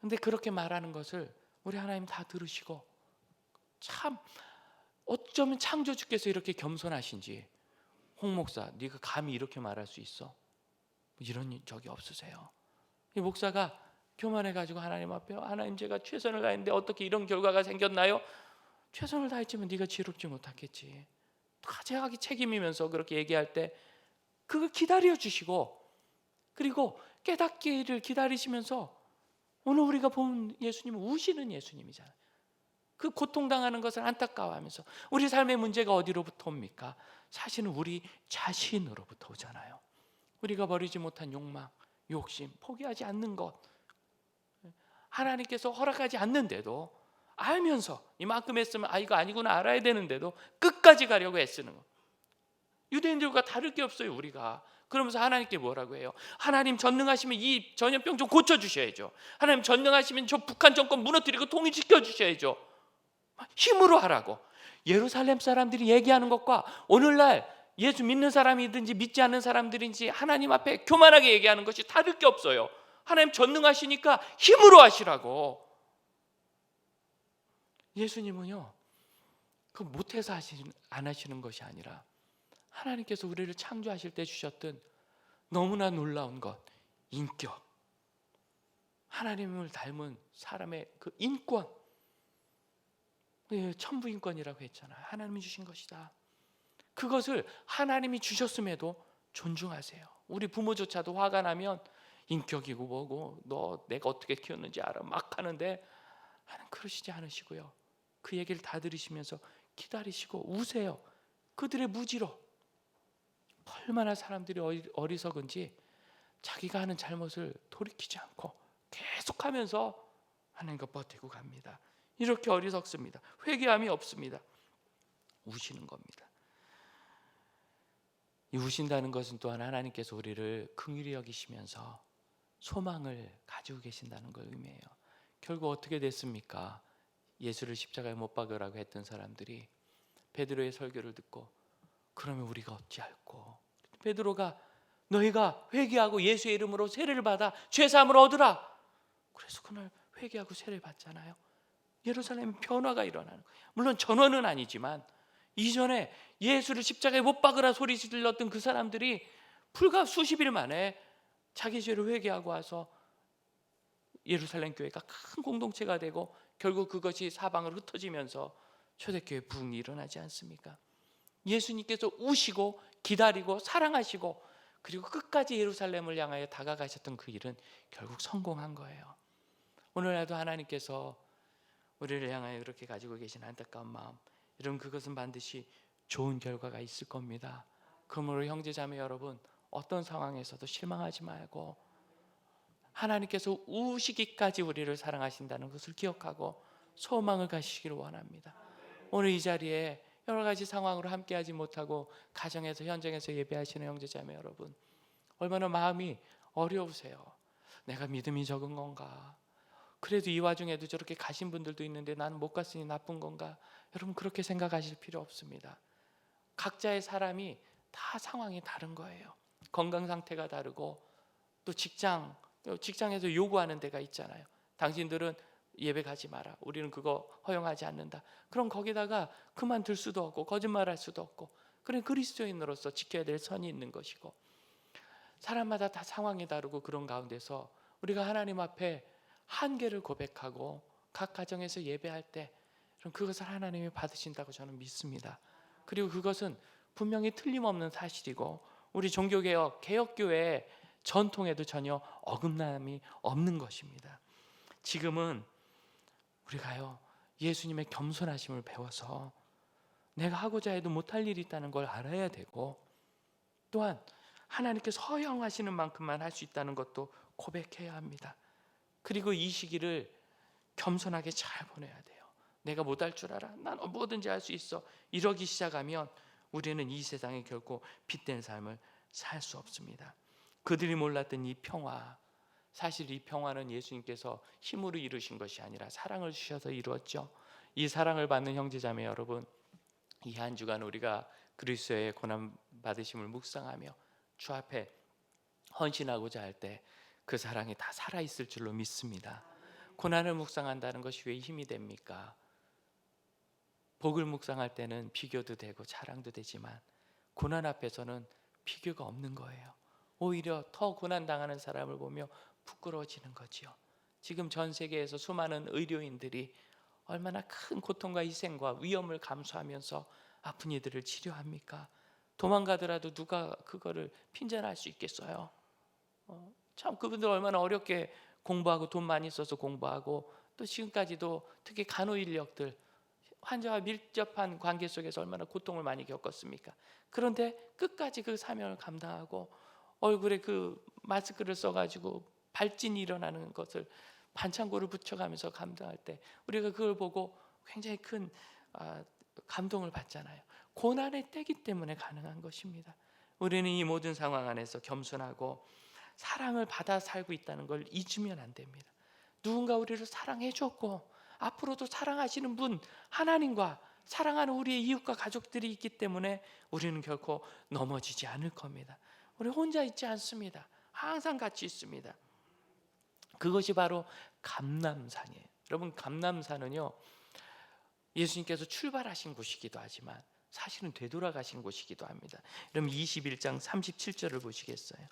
근데 그렇게 말하는 것을 우리 하나님 다 들으시고, 참 어쩌면 창조주께서 이렇게 겸손하신지, 홍 목사 네가 감히 이렇게 말할 수 있어? 이런 적이 없으세요. 이 목사가 교만해가지고 하나님 앞에, 하나님 제가 최선을 다했는데 어떻게 이런 결과가 생겼나요? 최선을 다했지만 네가 지혜롭지 못하겠지. 가져가기 책임이면서 그렇게 얘기할 때 그걸 기다려 주시고, 그리고 깨닫기를 기다리시면서, 오늘 우리가 본 예수님은 우시는 예수님이잖아요. 그 고통당하는 것을 안타까워하면서, 우리 삶의 문제가 어디로부터 옵니까? 사실은 우리 자신으로부터 오잖아요. 우리가 버리지 못한 욕망, 욕심, 포기하지 않는 것, 하나님께서 허락하지 않는데도 알면서 이만큼 했으면 이거 아니구나 알아야 되는데도 끝까지 가려고 애쓰는 것. 유대인들과 다를 게 없어요. 우리가 그러면서 하나님께 뭐라고 해요? 하나님 전능하시면 이 전염병 좀 고쳐주셔야죠. 하나님 전능하시면 저 북한 정권 무너뜨리고 통일시켜 주셔야죠. 힘으로 하라고. 예루살렘 사람들이 얘기하는 것과 오늘날 예수 믿는 사람이든지 믿지 않는 사람들인지 하나님 앞에 교만하게 얘기하는 것이 다를 게 없어요. 하나님 전능하시니까 힘으로 하시라고. 예수님은요, 그 못해서 안 하시는 것이 아니라, 하나님께서 우리를 창조하실 때 주셨던 너무나 놀라운 것, 인격, 하나님을 닮은 사람의 그 인권, 천부인권이라고 했잖아요. 하나님이 주신 것이다. 그것을 하나님이 주셨음에도 존중하세요. 우리 부모조차도 화가 나면 인격이고 뭐고 너 내가 어떻게 키웠는지 알아 막 하는데, 하나님 그러시지 않으시고요, 그 얘기를 다 들으시면서 기다리시고 우세요. 그들의 무지로 얼마나 사람들이 어리석은지 자기가 하는 잘못을 돌이키지 않고 계속하면서 하나님과 버티고 갑니다. 이렇게 어리석습니다. 회개함이 없습니다. 우시는 겁니다. 이 우신다는 것은 또한 하나님께서 우리를 긍휼히 여기시면서 소망을 가지고 계신다는 걸 의미해요. 결국 어떻게 됐습니까? 예수를 십자가에 못 박으라고 했던 사람들이 베드로의 설교를 듣고, 그러면 우리가 어찌할꼬? 베드로가 너희가 회개하고 예수의 이름으로 세례를 받아 죄사함을 얻으라. 그래서 그날 회개하고 세례를 받잖아요. 예루살렘 변화가 일어나는 거예요. 물론 전원은 아니지만 이전에 예수를 십자가에 못 박으라 소리 질렀던 그 사람들이 불과 수십 일 만에 자기 죄를 회개하고 와서 예루살렘 교회가 큰 공동체가 되고, 결국 그것이 사방으로 흩어지면서 초대교회 부흥이 일어나지 않습니까? 예수님께서 우시고 기다리고 사랑하시고, 그리고 끝까지 예루살렘을 향하여 다가가셨던 그 일은 결국 성공한 거예요. 오늘날도 하나님께서 우리를 향하여 그렇게 가지고 계신 안타까운 마음, 여러분 그것은 반드시 좋은 결과가 있을 겁니다. 그러므로 형제자매 여러분, 어떤 상황에서도 실망하지 말고 하나님께서 우시기까지 우리를 사랑하신다는 것을 기억하고 소망을 가지시기를 원합니다. 오늘 이 자리에 여러 가지 상황으로 함께하지 못하고 가정에서 현장에서 예배하시는 형제자매 여러분, 얼마나 마음이 어려우세요. 내가 믿음이 적은 건가? 그래도 이 와중에도 저렇게 가신 분들도 있는데 나는 못 갔으니 나쁜 건가? 여러분, 그렇게 생각하실 필요 없습니다. 각자의 사람이 다 상황이 다른 거예요. 건강 상태가 다르고 또 직장에서 요구하는 데가 있잖아요. 당신들은 예배 가지 마라, 우리는 그거 허용하지 않는다. 그럼 거기다가 그만둘 수도 없고 거짓말할 수도 없고, 그런 그리스도인으로서 지켜야 될 선이 있는 것이고, 사람마다 다 상황이 다르고 그런 가운데서 우리가 하나님 앞에 한계를 고백하고 각 가정에서 예배할 때 그럼 그것을 하나님이 받으신다고 저는 믿습니다. 그리고 그것은 분명히 틀림없는 사실이고 우리 종교개혁 개혁교회의 전통에도 전혀 어긋남이 없는 것입니다. 지금은 우리가요, 예수님의 겸손하심을 배워서 내가 하고자 해도 못할 일이 있다는 걸 알아야 되고, 또한 하나님께서 허용하시는 만큼만 할 수 있다는 것도 고백해야 합니다. 그리고 이 시기를 겸손하게 잘 보내야 돼요. 내가 못할 줄 알아, 난 뭐든지 할 수 있어, 이러기 시작하면 우리는 이 세상에 결코 빛된 삶을 살 수 없습니다. 그들이 몰랐던 이 평화, 사실 이 평화는 예수님께서 힘으로 이루신 것이 아니라 사랑을 주셔서 이루었죠. 이 사랑을 받는 형제자매 여러분, 이 한 주간 우리가 그리스도의 고난 받으심을 묵상하며 주 앞에 헌신하고자 할 때 그 사랑이 다 살아있을 줄로 믿습니다. 고난을 묵상한다는 것이 왜 힘이 됩니까? 복을 묵상할 때는 비교도 되고 자랑도 되지만 고난 앞에서는 비교가 없는 거예요. 오히려 더 고난당하는 사람을 보며 부끄러워지는 거지요. 지금 전 세계에서 수많은 의료인들이 얼마나 큰 고통과 희생과 위험을 감수하면서 아픈 이들을 치료합니까? 도망가더라도 누가 그거를 핀잔할 수 있겠어요? 참 그분들 얼마나 어렵게 공부하고 돈 많이 써서 공부하고 또 지금까지도 특히 간호인력들 환자와 밀접한 관계 속에서 얼마나 고통을 많이 겪었습니까? 그런데 끝까지 그 사명을 감당하고 얼굴에 그 마스크를 써가지고 발진이 일어나는 것을 반창고를 붙여가면서 감당할 때 우리가 그걸 보고 굉장히 큰 감동을 받잖아요. 고난의 때기 때문에 가능한 것입니다. 우리는 이 모든 상황 안에서 겸손하고 사랑을 받아 살고 있다는 걸 잊으면 안 됩니다. 누군가 우리를 사랑해 줬고 앞으로도 사랑하시는 분 하나님과 사랑하는 우리의 이웃과 가족들이 있기 때문에 우리는 결코 넘어지지 않을 겁니다. 우리 혼자 있지 않습니다. 항상 같이 있습니다. 그것이 바로 감람산이에요. 여러분, 감람산은요, 예수님께서 출발하신 곳이기도 하지만 사실은 되돌아가신 곳이기도 합니다. 여러분 21장 37절을 보시겠어요?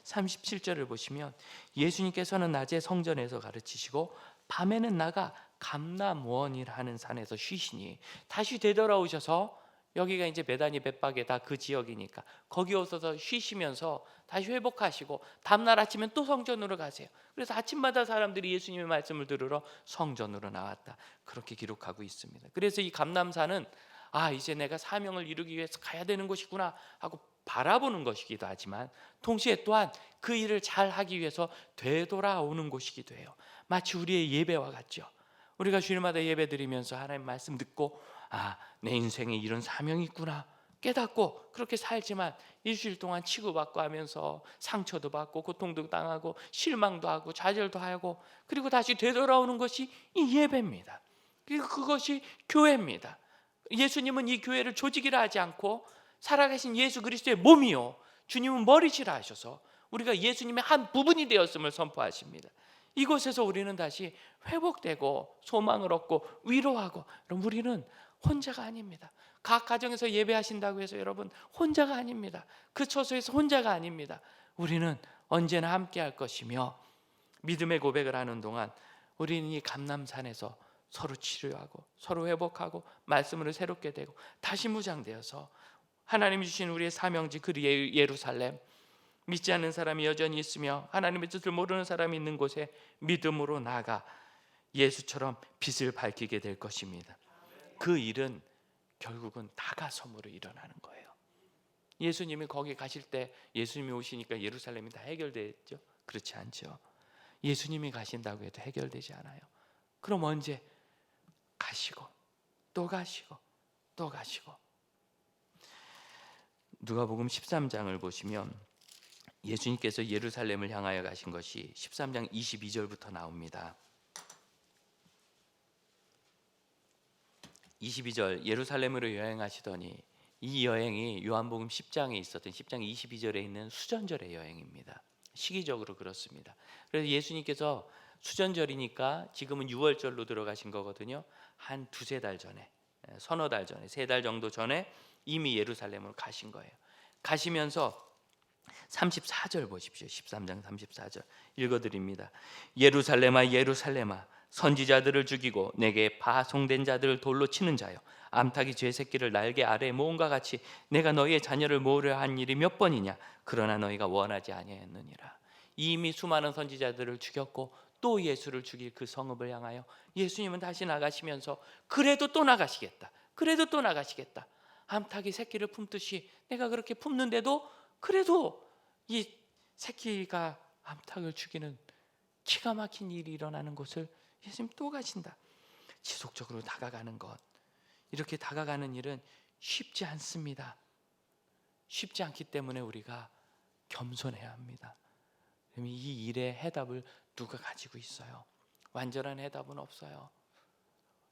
37절을 보시면 예수님께서는 낮에 성전에서 가르치시고 밤에는 나가 감람원이라는 산에서 쉬시니 다시 되돌아오셔서, 여기가 이제 베다니 벳박에 다 그 지역이니까 거기 오셔서 쉬시면서 다시 회복하시고 다음날 아침엔 또 성전으로 가세요. 그래서 아침마다 사람들이 예수님의 말씀을 들으러 성전으로 나왔다, 그렇게 기록하고 있습니다. 그래서 이 감람산은 이제 내가 사명을 이루기 위해서 가야 되는 곳이구나 하고 바라보는 것이기도 하지만 동시에 또한 그 일을 잘 하기 위해서 되돌아오는 곳이기도 해요. 마치 우리의 예배와 같죠. 우리가 주일마다 예배 드리면서 하나님 말씀 듣고 내 인생에 이런 사명이 있구나 깨닫고 그렇게 살지만 일주일 동안 치고받고 하면서 상처도 받고 고통도 당하고 실망도 하고 좌절도 하고 그리고 다시 되돌아오는 것이 이 예배입니다. 그리고 그것이 교회입니다. 예수님은 이 교회를 조직이라 하지 않고 살아계신 예수 그리스도의 몸이요, 주님은 머리시라 하셔서 우리가 예수님의 한 부분이 되었음을 선포하십니다. 이곳에서 우리는 다시 회복되고 소망을 얻고 위로하고, 여러분 우리는 혼자가 아닙니다. 각 가정에서 예배하신다고 해서 여러분 혼자가 아닙니다. 그 처소에서 혼자가 아닙니다. 우리는 언제나 함께 할 것이며 믿음의 고백을 하는 동안 우리는 이 감람산에서 서로 치료하고 서로 회복하고 말씀으로 새롭게 되고 다시 무장되어서 하나님이 주신 우리의 사명지 그 예루살렘, 믿지 않는 사람이 여전히 있으며 하나님의 뜻을 모르는 사람이 있는 곳에 믿음으로 나아가 예수처럼 빛을 밝히게 될 것입니다. 그 일은 결국은 다가섬으로 일어나는 거예요. 예수님이 거기 가실 때 예수님이 오시니까 예루살렘이 다 해결됐죠? 그렇지 않죠. 예수님이 가신다고 해도 해결되지 않아요. 그럼 언제? 가시고 또 가시고 또 가시고. 누가복음 13장을 보시면 예수님께서 예루살렘을 향하여 가신 것이 13장 22절부터 나옵니다. 22절, 예루살렘으로 여행하시더니, 이 여행이 요한복음 10장에 있었던 10장 22절에 있는 수전절의 여행입니다. 시기적으로 그렇습니다. 그래서 예수님께서 수전절이니까 지금은 6월절로 들어가신 거거든요. 한 두세 달 전에, 서너 달 전에, 3달 정도 전에 이미 예루살렘으로 가신 거예요. 가시면서 34절 보십시오. 13장 34절 읽어드립니다. 예루살렘아 예루살렘아, 선지자들을 죽이고 내게 파송된 자들을 돌로 치는 자여, 암탉이 쥐 새끼를 날개 아래에 모음과 같이 내가 너희의 자녀를 모으려 한 일이 몇 번이냐. 그러나 너희가 원하지 아니하였느니라. 이미 수많은 선지자들을 죽였고 또 예수를 죽일 그 성읍을 향하여 예수님은 다시 나가시면서 그래도 또 나가시겠다, 그래도 또 나가시겠다. 암탉이 새끼를 품듯이 내가 그렇게 품는데도 그래도 이 새끼가 암탉을 죽이는 기가 막힌 일이 일어나는 곳을 예수님 또 가신다. 지속적으로 다가가는 것, 이렇게 다가가는 일은 쉽지 않습니다. 쉽지 않기 때문에 우리가 겸손해야 합니다. 이 일의 해답을 누가 가지고 있어요? 완전한 해답은 없어요.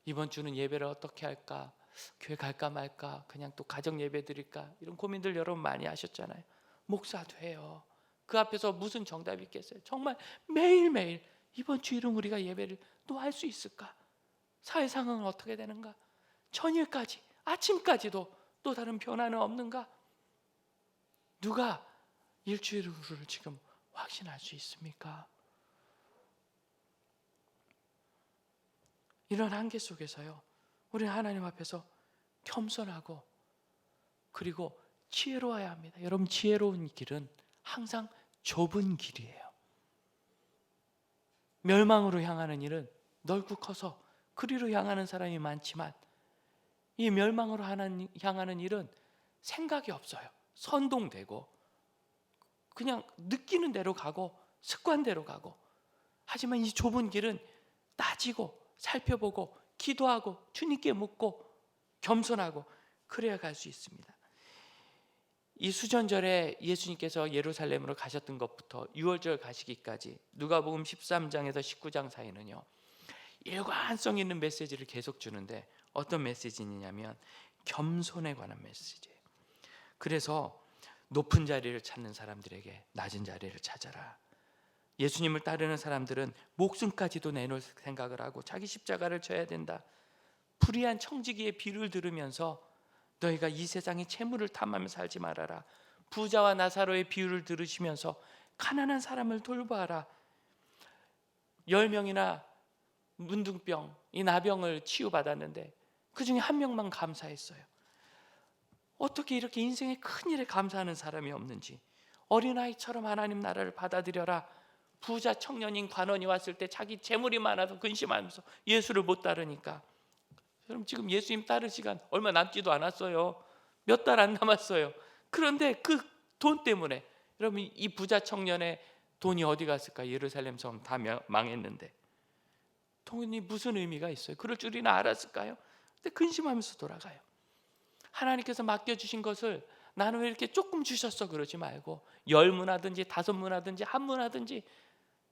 이번 주는 예배를 어떻게 할까? 교회 갈까 말까? 그냥 또 가정 예배 드릴까? 이런 고민들 여러분 많이 하셨잖아요. 목사도 해요. 그 앞에서 무슨 정답이 있겠어요? 정말 매일매일 이번 주일은 우리가 예배를 또 할 수 있을까? 사회 상황은 어떻게 되는가? 저녁까지, 아침까지도 또 다른 변화는 없는가? 누가 일주일 후를 지금 확신할 수 있습니까? 이런 한계 속에서요, 우리는 하나님 앞에서 겸손하고 그리고 지혜로워야 합니다. 여러분, 지혜로운 길은 항상 좁은 길이에요. 멸망으로 향하는 일은 넓고 커서 그리로 향하는 사람이 많지만, 이 멸망으로 향하는 일은 생각이 없어요. 선동되고 그냥 느끼는 대로 가고 습관대로 가고. 하지만 이 좁은 길은 따지고 살펴보고 기도하고 주님께 묻고 겸손하고 그래야 갈 수 있습니다. 이 수전절에 예수님께서 예루살렘으로 가셨던 것부터 6월절 가시기까지 누가복음 13장에서 19장 사이는요, 일관성 있는 메시지를 계속 주는데 어떤 메시지냐면 겸손에 관한 메시지예요. 그래서 높은 자리를 찾는 사람들에게 낮은 자리를 찾아라. 예수님을 따르는 사람들은 목숨까지도 내놓을 생각을 하고 자기 십자가를 져야 된다. 불의한 청지기의 비유를 들으면서 너희가 이 세상의 채무를 탐하며 살지 말아라. 부자와 나사로의 비유를 들으시면서 가난한 사람을 돌봐라. 10명이나 문둥병, 이 나병을 치유받았는데 그 중에 한 명만 감사했어요. 어떻게 이렇게 인생의 큰 일에 감사하는 사람이 없는지. 어린아이처럼 하나님 나라를 받아들여라. 부자 청년인 관원이 왔을 때 자기 재물이 많아서 근심하면서 예수를 못 따르니까, 여러분 지금 예수님 따를 시간 얼마 남지도 않았어요. 몇 달 안 남았어요. 그런데 그 돈 때문에, 여러분 이 부자 청년의 돈이 어디 갔을까? 예루살렘 성 다 망했는데 돈이 무슨 의미가 있어요? 그럴 줄이나 알았을까요? 근데 근심하면서 돌아가요. 하나님께서 맡겨주신 것을 나는 왜 이렇게 조금 주셨어 그러지 말고 10문하든지 5문하든지 1문하든지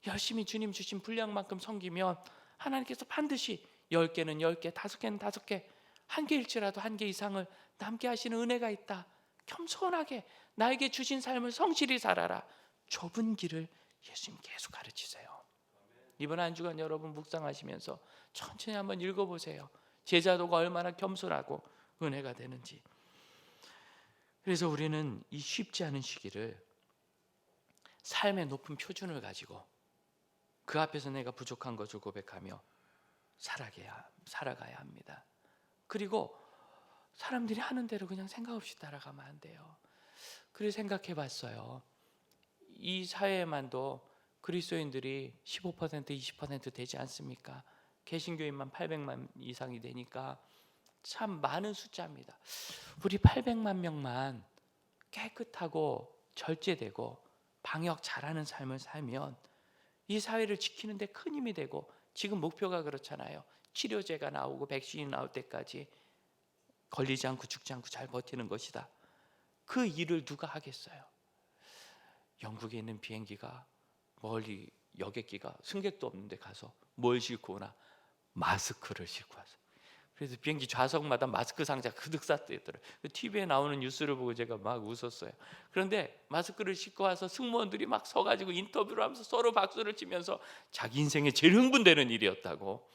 열심히 주님 주신 분량만큼 섬기면 하나님께서 반드시 10개는 10개, 5개는 5개, 1개일지라도 1개 이상을 남게 하시는 은혜가 있다. 겸손하게 나에게 주신 삶을 성실히 살아라. 좁은 길을 예수님 계속 가르치세요. 이번 한 주간 여러분 묵상하시면서 천천히 한번 읽어보세요. 제자도가 얼마나 겸손하고 은혜가 되는지. 그래서 우리는 이 쉽지 않은 시기를 삶의 높은 표준을 가지고 그 앞에서 내가 부족한 것을 고백하며 살아가야 합니다. 그리고 사람들이 하는 대로 그냥 생각 없이 따라가면 안 돼요. 그래서 생각해 봤어요. 이 사회에만도 그리스도인들이 15% 20% 되지 않습니까? 개신교인만 800만 이상이 되니까 참 많은 숫자입니다. 우리 800만 명만 깨끗하고 절제되고 방역 잘하는 삶을 살면 이 사회를 지키는 데 큰 힘이 되고, 지금 목표가 그렇잖아요. 치료제가 나오고 백신이 나올 때까지 걸리지 않고 죽지 않고 잘 버티는 것이다. 그 일을 누가 하겠어요? 영국에 있는 비행기가 멀리 여객기가 승객도 없는데 가서 뭘 싣고 오나? 마스크를 싣고 왔어요. 그래서 비행기 좌석마다 마스크 상자가 가득 쌓여 있더라고요. TV에 나오는 뉴스를 보고 제가 막 웃었어요. 그런데 마스크를 싣고 와서 승무원들이 막 서가지고 인터뷰를 하면서 서로 박수를 치면서 자기 인생에 제일 흥분되는 일이었다고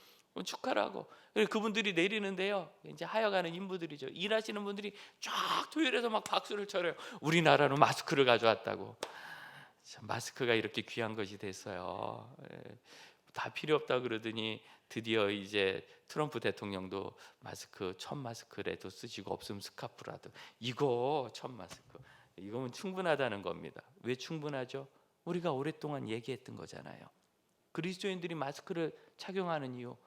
축하를 하고, 그분들이 내리는데요, 이제 하여가는 인부들이죠. 일하시는 분들이 쫙 토요일에서 막 박수를 쳐요. 우리나라로 마스크를 가져왔다고. 참, 마스크가 이렇게 귀한 것이 됐어요. 다 필요 없다 그러더니 드디어 이제 트럼프 대통령도 마스크, 천 마스크라도 쓰시고 없으면 스카프라도, 이거 천 마스크, 이거면 충분하다는 겁니다. 왜 충분하죠? 우리가 오랫동안 얘기했던 거잖아요. 그리스도인들이 마스크를 착용하는 이유,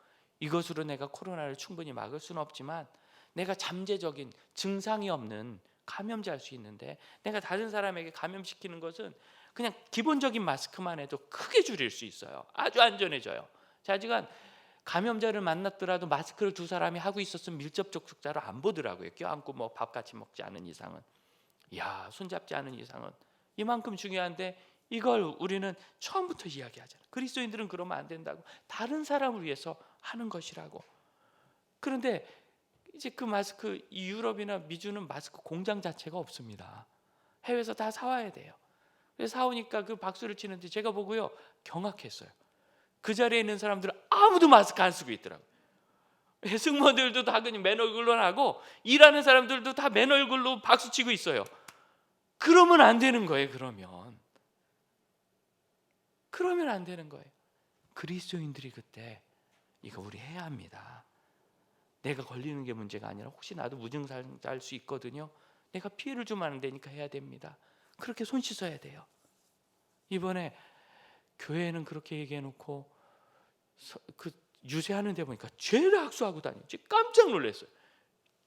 이것으로 내가 코로나를 충분히 막을 수는 없지만 내가 잠재적인 증상이 없는 감염자일 수 있는데, 내가 다른 사람에게 감염시키는 것은 그냥 기본적인 마스크만 해도 크게 줄일 수 있어요. 아주 안전해져요. 자, 하지만 감염자를 만났더라도 마스크를 두 사람이 하고 있었으면 밀접 접촉자로 안 보더라고요. 껴안고 뭐 밥 같이 먹지 않은 이상은, 손잡지 않은 이상은. 이만큼 중요한데 이걸 우리는 처음부터 이야기하잖아요. 그리스도인들은 그러면 안 된다고, 다른 사람을 위해서 하는 것이라고. 그런데 이제 그 마스크, 이 유럽이나 미주는 마스크 공장 자체가 없습니다. 해외에서 다 사와야 돼요. 그래서 사오니까 그 박수를 치는데 제가 보고요, 경악했어요. 그 자리에 있는 사람들은 아무도 마스크 안 쓰고 있더라고요. 승무원들도 다 그냥 맨 얼굴로 하고, 일하는 사람들도 다 맨 얼굴로 박수 치고 있어요. 그러면 안 되는 거예요. 그러면 안 되는 거예요. 그리스도인들이 그때 이거 우리 해야 합니다. 내가 걸리는 게 문제가 아니라 혹시 나도 무증상자일 수 있거든요. 내가 피해를 주면 안 되니까 해야 됩니다. 그렇게 손 씻어야 돼요. 이번에 교회는 그렇게 얘기해놓고 그 유세하는 데 보니까 죄를 학수하고 다니지, 깜짝 놀랐어요.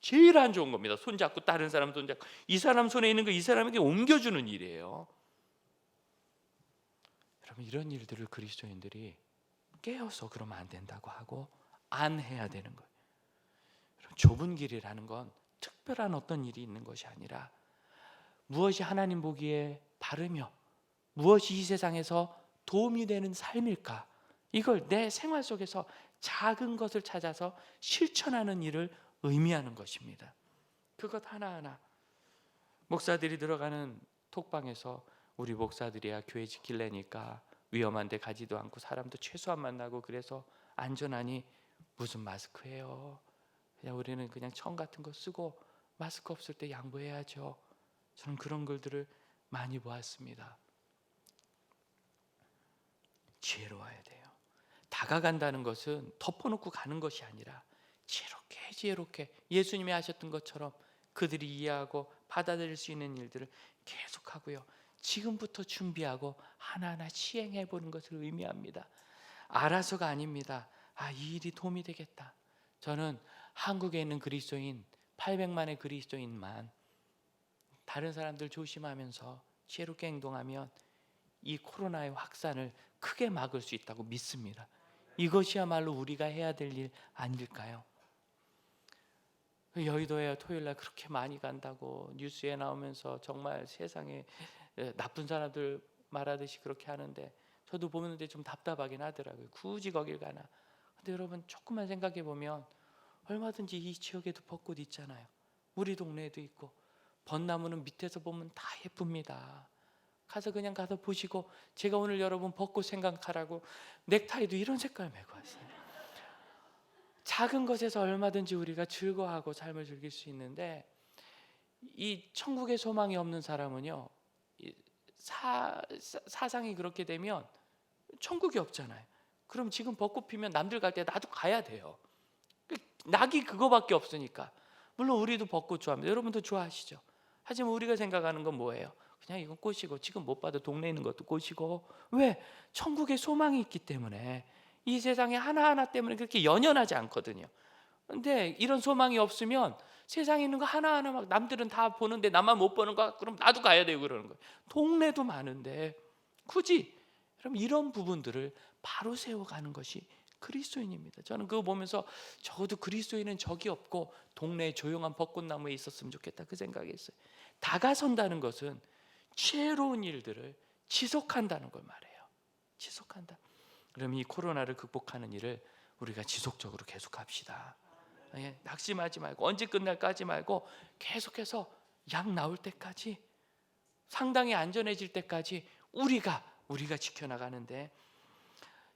제일 안 좋은 겁니다. 손잡고 다른 사람 손잡고, 이 사람 손에 있는 거 이 사람에게 옮겨주는 일이에요. 여러분, 이런 일들을 그리스도인들이 깨어서 그러면 안 된다고 하고 안 해야 되는 거예요. 좁은 길이라는 건 특별한 어떤 일이 있는 것이 아니라, 무엇이 하나님 보기에 바르며 무엇이 이 세상에서 도움이 되는 삶일까, 이걸 내 생활 속에서 작은 것을 찾아서 실천하는 일을 의미하는 것입니다. 그것 하나하나. 목사들이 들어가는 톡방에서 우리 목사들이야 교회 지키려니까 위험한 데 가지도 않고 사람도 최소한 만나고 그래서 안전하니 무슨 마스크예요. 그냥 우리는 그냥 청 같은 거 쓰고 마스크 없을 때 양보해야죠. 저는 그런 글들을 많이 보았습니다. 지혜로워야 돼요. 다가간다는 것은 덮어놓고 가는 것이 아니라 지혜롭게 예수님이 하셨던 것처럼 그들이 이해하고 받아들일 수 있는 일들을 계속하고요, 지금부터 준비하고 하나하나 시행해 보는 것을 의미합니다. 알아서가 아닙니다. 이 일이 도움이 되겠다. 저는 한국에 있는 그리스도인 800만의 그리스도인만 다른 사람들 조심하면서 지혜롭게 행동하면 이 코로나의 확산을 크게 막을 수 있다고 믿습니다. 이것이야말로 우리가 해야 될 일 아닐까요? 여의도에 토요일날 그렇게 많이 간다고 뉴스에 나오면서 정말 세상에 나쁜 사람들 말하듯이 그렇게 하는데, 저도 보는데 좀 답답하긴 하더라고요. 굳이 거길 가나. 근데 여러분, 조금만 생각해 보면 얼마든지 이 지역에도 벚꽃 있잖아요. 우리 동네에도 있고, 벚나무는 밑에서 보면 다 예쁩니다. 그냥 가서 보시고, 제가 오늘 여러분 벚꽃 생각하라고 넥타이도 이런 색깔 메고 왔어요. 작은 것에서 얼마든지 우리가 즐거워하고 삶을 즐길 수 있는데, 이 천국의 소망이 없는 사람은요, 사상이 그렇게 되면 천국이 없잖아요. 그럼 지금 벚꽃 피면 남들 갈 때 나도 가야 돼요. 낙이 그거밖에 없으니까. 물론 우리도 벚꽃 좋아합니다. 여러분도 좋아하시죠. 하지만 우리가 생각하는 건 뭐예요? 그냥 이건 꽃이고, 지금 못 봐도 동네에 있는 것도 꽃이고. 왜? 천국의 소망이 있기 때문에. 이 세상에 하나하나 때문에 그렇게 연연하지 않거든요. 근데 이런 소망이 없으면 세상에 있는 거 하나하나 막 남들은 다 보는데 나만 못 보는 거, 그럼 나도 가야 되고 그러는 거예요. 동네도 많은데 굳이. 그럼 이런 부분들을 바로 세워가는 것이 그리스도인입니다. 저는 그거 보면서 적어도 그리스도인은 적이 없고 동네에 조용한 벚꽃나무에 있었으면 좋겠다, 그 생각했어요. 다가선다는 것은 지혜로운 일들을 지속한다는 걸 말해요. 지속한다. 그럼 이 코로나를 극복하는 일을 우리가 지속적으로 계속합시다. 낙심하지 말고, 언제 끝날까지 말고 계속해서 약 나올 때까지, 상당히 안전해질 때까지 우리가 지켜나가는데,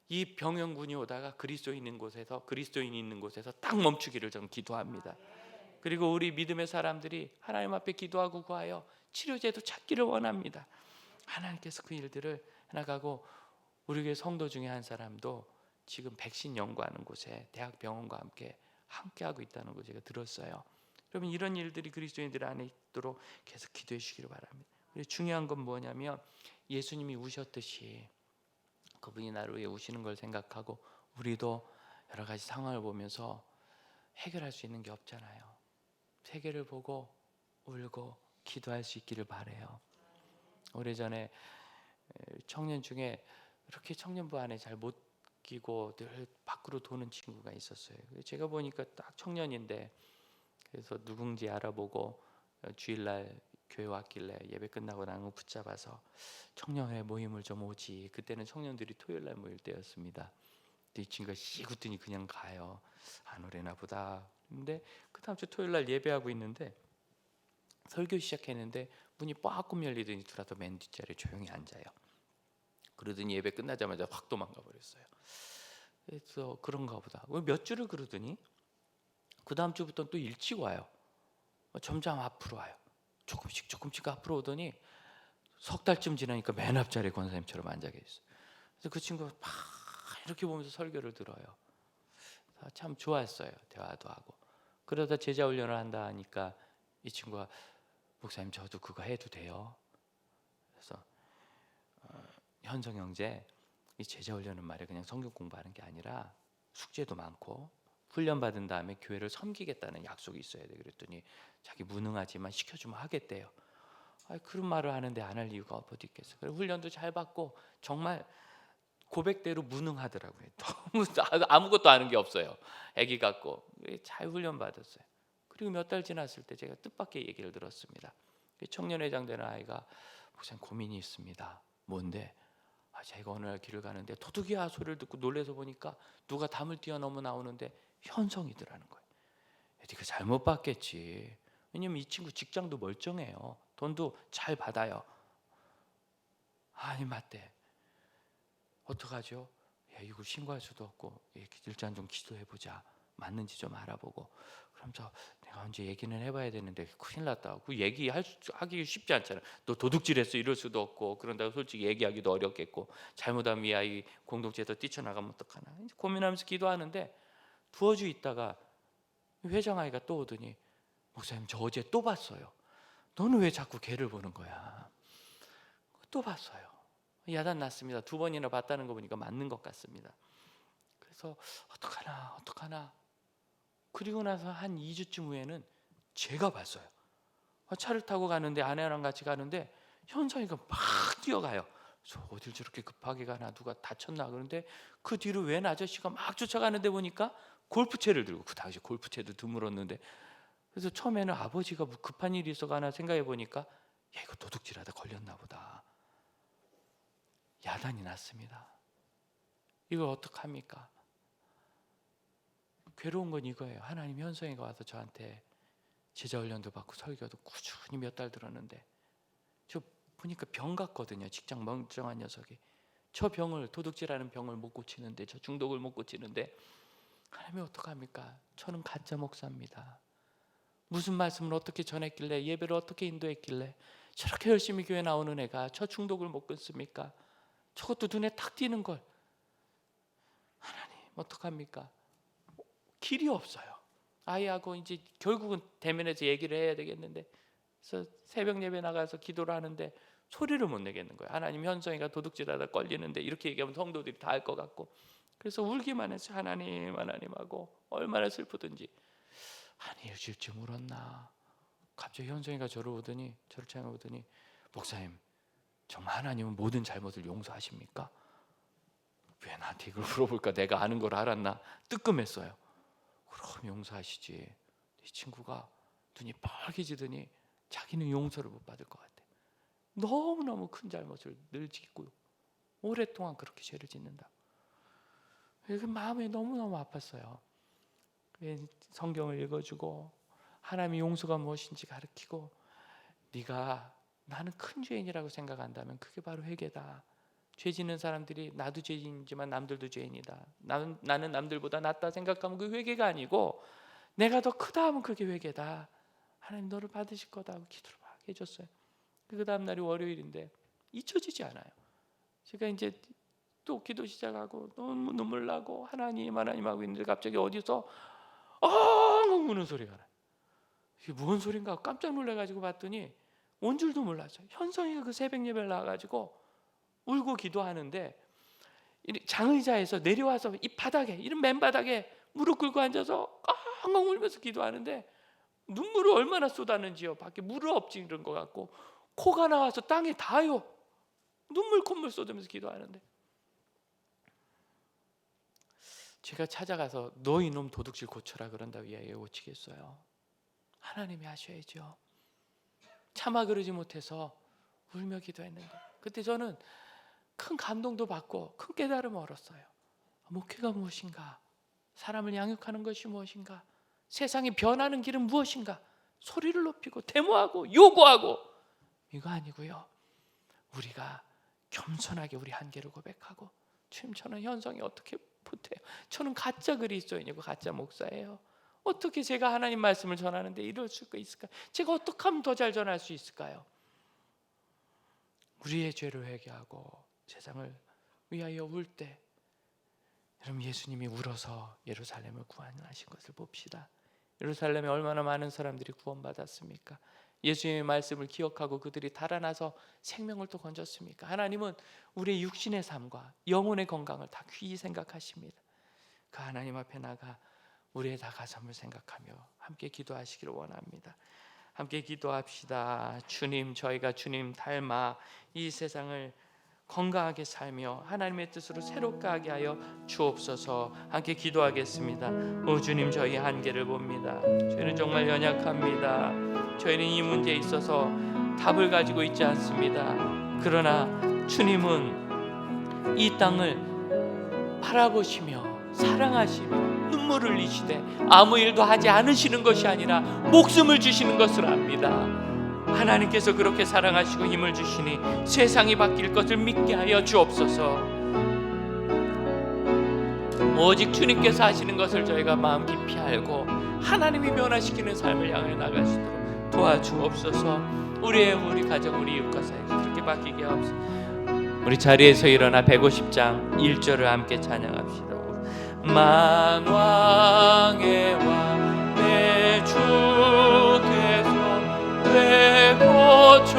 이 병영군이 오다가 그리스도인이 있는 곳에서 딱 멈추기를 저는 기도합니다. 그리고 우리 믿음의 사람들이 하나님 앞에 기도하고 구하여 치료제도 찾기를 원합니다. 하나님께서 그 일들을 해나가고, 우리 교회 성도 중에 한 사람도 지금 백신 연구하는 곳에 대학병원과 함께하고 있다는 거 제가 들었어요. 그러면 이런 일들이 그리스도인들 안에 있도록 계속 기도해 주시기를 바랍니다. 그리고 중요한 건 뭐냐면, 예수님이 우셨듯이 그분이 나를 위해 우시는 걸 생각하고 우리도 여러 가지 상황을 보면서 해결할 수 있는 게 없잖아요. 세계를 보고 울고 기도할 수 있기를 바라요. 오래전에 청년 중에 이렇게 청년부 안에 잘 못 끼고 늘 밖으로 도는 친구가 있었어요. 제가 보니까 딱 청년인데, 그래서 누군지 알아보고 주일날 교회 왔길래 예배 끝나고 나는 붙잡아서 청년회 모임을 좀 오지. 그때는 청년들이 토요일날 모일 때였습니다. 근데 이 친구가 씩 웃더니 그냥 가요. 안 오래나 보다. 근데 그 다음 주 토요일날 예배하고 있는데 설교 시작했는데 문이 빡 열리더니 들어와서 맨 뒷자리에 조용히 앉아요. 그러더니 예배 끝나자마자 확 도망가 버렸어요. 그래서 그런가 보다. 몇 주를 그러더니 그 다음 주부터는 또 일찍 와요. 점점 앞으로 와요. 조금씩 앞으로 오더니 석 달쯤 지나니까 맨 앞자리에 권사님처럼 앉아 계셨어요. 그래서 그 친구가 막 이렇게 보면서 설교를 들어요. 참 좋았어요. 대화도 하고. 그러다 제자 훈련을 한다 하니까 이 친구가, 목사님 저도 그거 해도 돼요? 그래서 현성 형제, 이 제자 훈련은 말이야 그냥 성경 공부하는 게 아니라 숙제도 많고 훈련 받은 다음에 교회를 섬기겠다는 약속이 있어야 돼. 그랬더니 자기 무능하지만 시켜주면 하겠대요. 그런 말을 하는데 안 할 이유가 어디 있겠어. 그래서 훈련도 잘 받고 정말 고백대로 무능하더라고요. 너무 아무것도 아는 게 없어요. 아기 같고 잘 훈련 받았어요. 그리고 몇 달 지났을 때 제가 뜻밖의 얘기를 들었습니다. 청년회장 되는 아이가, 목사님 고민이 있습니다. 뭔데? 제가 어느 날 길을 가는데 도둑이야 소리를 듣고 놀래서 보니까 누가 담을 뛰어넘어 나오는데 현성이더라는 거예요. 네가 잘못 봤겠지. 왜냐면 이 친구 직장도 멀쩡해요. 돈도 잘 받아요. 아니 맞대. 어떡하죠? 이걸 신고할 수도 없고 일단 좀 기도해보자. 맞는지 좀 알아보고. 그럼 내가 언제 얘기는 해봐야 되는데 큰일 났다. 그 하기 쉽지 않잖아. 너 도둑질했어 이럴 수도 없고, 그런다고 솔직히 얘기하기도 어렵겠고, 잘못하면 이 아이 공동체에서 뛰쳐나가면 어떡하나. 이제 고민하면서 기도하는데 두어 주 있다가 회장 아이가 또 오더니, 목사님 저 어제 또 봤어요. 너는 왜 자꾸 걔를 보는 거야? 또 봤어요. 야단 났습니다. 2번이나 봤다는 거 보니까 맞는 것 같습니다. 그래서 어떡하나. 그리고 나서 한 2주쯤 후에는 제가 봤어요. 차를 타고 가는데, 아내랑 같이 가는데 현성이가 막 뛰어가요. 어딜 저렇게 급하게 가나, 누가 다쳤나. 그런데 그 뒤로 웬 아저씨가 막 쫓아가는데 보니까 골프채를 들고, 그 당시 골프채도 드물었는데, 그래서 처음에는 아버지가 뭐 급한 일이 있어가나 생각해 보니까 이거 도둑질하다 걸렸나 보다. 야단이 났습니다. 이걸 어떡합니까? 괴로운 건 이거예요. 하나님 현성이가 와서 저한테 제자 훈련도 받고 설교도 꾸준히 몇 달 들었는데, 저 보니까 병 같거든요. 직장 멀쩡한 녀석이. 저 병을, 도둑질하는 병을 못 고치는데, 저 중독을 못 고치는데 하나님이 어떡합니까? 저는 가짜 목사입니다. 무슨 말씀을 어떻게 전했길래, 예배를 어떻게 인도했길래 저렇게 열심히 교회 나오는 애가 저 중독을 못 끊습니까? 저것도 눈에 탁 띄는 걸. 하나님 어떡합니까? 길이 없어요. 아이하고 이제 결국은 대면해서 얘기를 해야 되겠는데, 그래서 새벽 예배 나가서 기도를 하는데 소리를 못 내겠는 거예요. 하나님 현성이가 도둑질하다 걸리는데, 이렇게 얘기하면 성도들이 다 알 것 같고. 그래서 울기만 했어요. 하나님 하나님하고 얼마나 슬프든지. 한 일주일쯤 울었나. 갑자기 현성이가 저를 향해오더니 목사님, 정말 하나님은 모든 잘못을 용서하십니까? 왜 나한테 이걸 물어볼까? 내가 아는 걸 알았나? 뜨끔했어요. 그럼 용서하시지. 이 친구가 눈이 빨개지더니 자기는 용서를 못 받을 것 같아. 너무너무 큰 잘못을 늘 짓고 오랫동안 그렇게 죄를 짓는다. 그 마음이 너무너무 아팠어요. 성경을 읽어주고 하나님의 용서가 무엇인지 가르치고, 네가 나는 큰 죄인이라고 생각한다면 그게 바로 회개다. 죄 짓는 사람들이 나도 죄인이지만 남들도 죄인이다. 나는 남들보다 낫다 생각하면 그 회개가 아니고 내가 더 크다 하면 그게 회개다. 하나님 너를 받으실 거다 하고 기도를 막 해줬어요. 그 다음 날이 월요일인데 잊혀지지 않아요. 제가 이제 또 기도 시작하고 너무 눈물 나고 하나님 하고 있는데 갑자기 어디서 엉엉 우는 소리가 나요. 이게 뭔 소린가 하고 깜짝 놀라가지고 봤더니 온 줄도 몰랐어요. 현성이가 그 새벽 예배를 나와가지고 울고 기도하는데 장의자에서 내려와서 이 바닥에, 이런 맨바닥에 무릎 꿇고 앉아서 엉엉 울면서 기도하는데 눈물을 얼마나 쏟았는지요. 밖에 물을 엎지른 것 같고 코가 나와서 땅에 닿아요. 눈물 콧물 쏟으면서 기도하는데 제가 찾아가서 너 이놈 도둑질 고쳐라 그런다고 이야기해 고치겠어요. 하나님이 하셔야죠. 차마 그러지 못해서 울며 기도했는데 그때 저는 큰 감동도 받고 큰 깨달음을 얻었어요. 목회가 무엇인가? 사람을 양육하는 것이 무엇인가? 세상이 변하는 길은 무엇인가? 소리를 높이고 데모하고 요구하고 이거 아니고요. 우리가 겸손하게 우리 한계를 고백하고, 주님 저는 현성이 어떻게 못해요. 저는 가짜 그리스도인이고 가짜 목사예요. 어떻게 제가 하나님 말씀을 전하는데 이럴 수가 있을까요? 제가 어떻게 하면 더 잘 전할 수 있을까요? 우리의 죄를 회개하고 세상을 위하여 울 때 여러분, 예수님이 울어서 예루살렘을 구원하신 것을 봅시다. 예루살렘에 얼마나 많은 사람들이 구원받았습니까? 예수님의 말씀을 기억하고 그들이 달아나서 생명을 또 건졌습니까? 하나님은 우리의 육신의 삶과 영혼의 건강을 다 귀히 생각하십니다. 그 하나님 앞에 나가 우리의 다가섬을 생각하며 함께 기도하시기를 원합니다. 함께 기도합시다. 주님, 저희가 주님 닮아 이 세상을 건강하게 살며 하나님의 뜻으로 새롭게 하게 하여 주옵소서. 함께 기도하겠습니다. 오 주님, 저희 한계를 봅니다. 저희는 정말 연약합니다. 저희는 이 문제에 있어서 답을 가지고 있지 않습니다. 그러나 주님은 이 땅을 바라보시며 사랑하시며 눈물을 흘리시되 아무 일도 하지 않으시는 것이 아니라 목숨을 주시는 것을 압니다. 하나님께서 그렇게 사랑하시고 힘을 주시니 세상이 바뀔 것을 믿게 하여 주옵소서. 오직 주님께서 하시는 것을 저희가 마음 깊이 알고 하나님이 변화시키는 삶을 향해 나가시도록 도와주옵소서. 우리 가정, 우리 이웃과 사이 그렇게 바뀌게 하옵소서. 우리 자리에서 일어나 150장 1절을 함께 찬양합시다. 만왕의 왕 내 주께서 왜 고초당했나.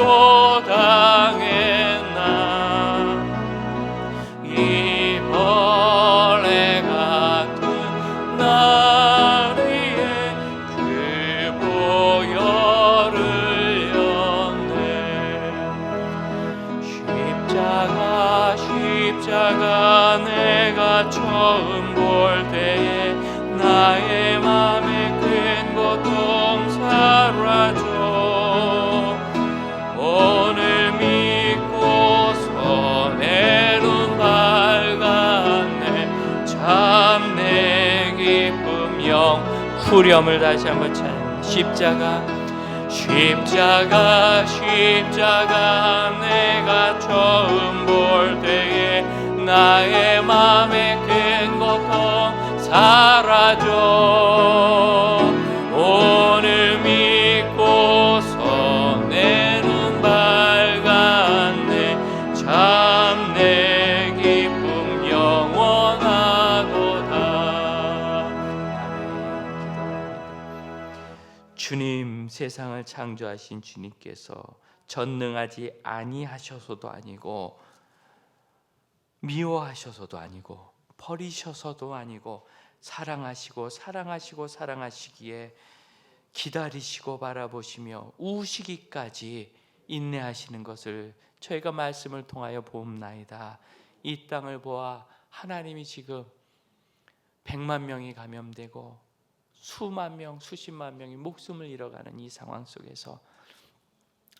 이 벌레 같은 날 위에 그 보혈을 였네. 십자가 내가 처음 볼 때에 나의 맘에 큰 고통 사라져. 오늘 믿고서 내 눈 밝았네. 참 내 기쁨 영 후렴을 다시 한번 찬양. 십자가 내가 처음 볼 때에 나의 맘에 큰 고통 사라져. 오늘 믿고서 내 눈 밝았네. 참 내 기쁨 영원하도다. 주님, 세상을 창조하신 주님께서 전능하지 아니하셔서도 아니고 미워하셔서도 아니고 버리셔서도 아니고 사랑하시고 사랑하시고 사랑하시기에 기다리시고 바라보시며 우시기까지 인내하시는 것을 저희가 말씀을 통하여 보옵나이다. 이 땅을 보아 하나님이 지금 100만 명이 감염되고 수만 명, 수십만 명이 목숨을 잃어가는 이 상황 속에서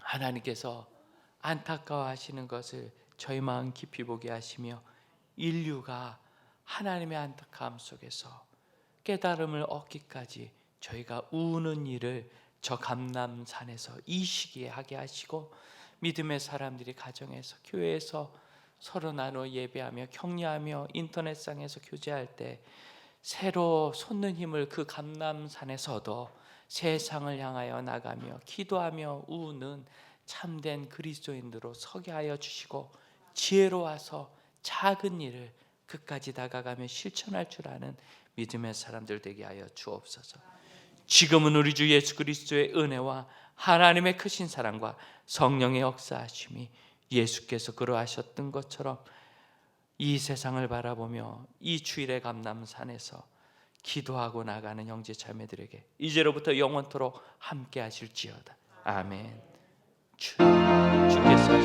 하나님께서 안타까워하시는 것을 저희 마음 깊이 보게 하시며 인류가 하나님의 안타까움 속에서 깨달음을 얻기까지 저희가 우는 일을 저 감람산에서 이 시기에 하게 하시고 믿음의 사람들이 가정에서 교회에서 서로 나눠 예배하며 격려하며 인터넷상에서 교제할 때 새로 솟는 힘을 그 감람산에서도 세상을 향하여 나가며 기도하며 우는 참된 그리스도인으로 서게 하여 주시고 지혜로워서 작은 일을 끝까지 다가가며 실천할 줄 아는 믿음의 사람들 되게 하여 주옵소서. 지금은 우리 주 예수 그리스도의 은혜와 하나님의 크신 사랑과 성령의 역사하심이 예수께서 그러하셨던 것처럼 이 세상을 바라보며 이 주일의 감람산에서 기도하고 나가는 형제 자매들에게 이제로부터 영원토록 함께 하실지어다. 아멘. 주께서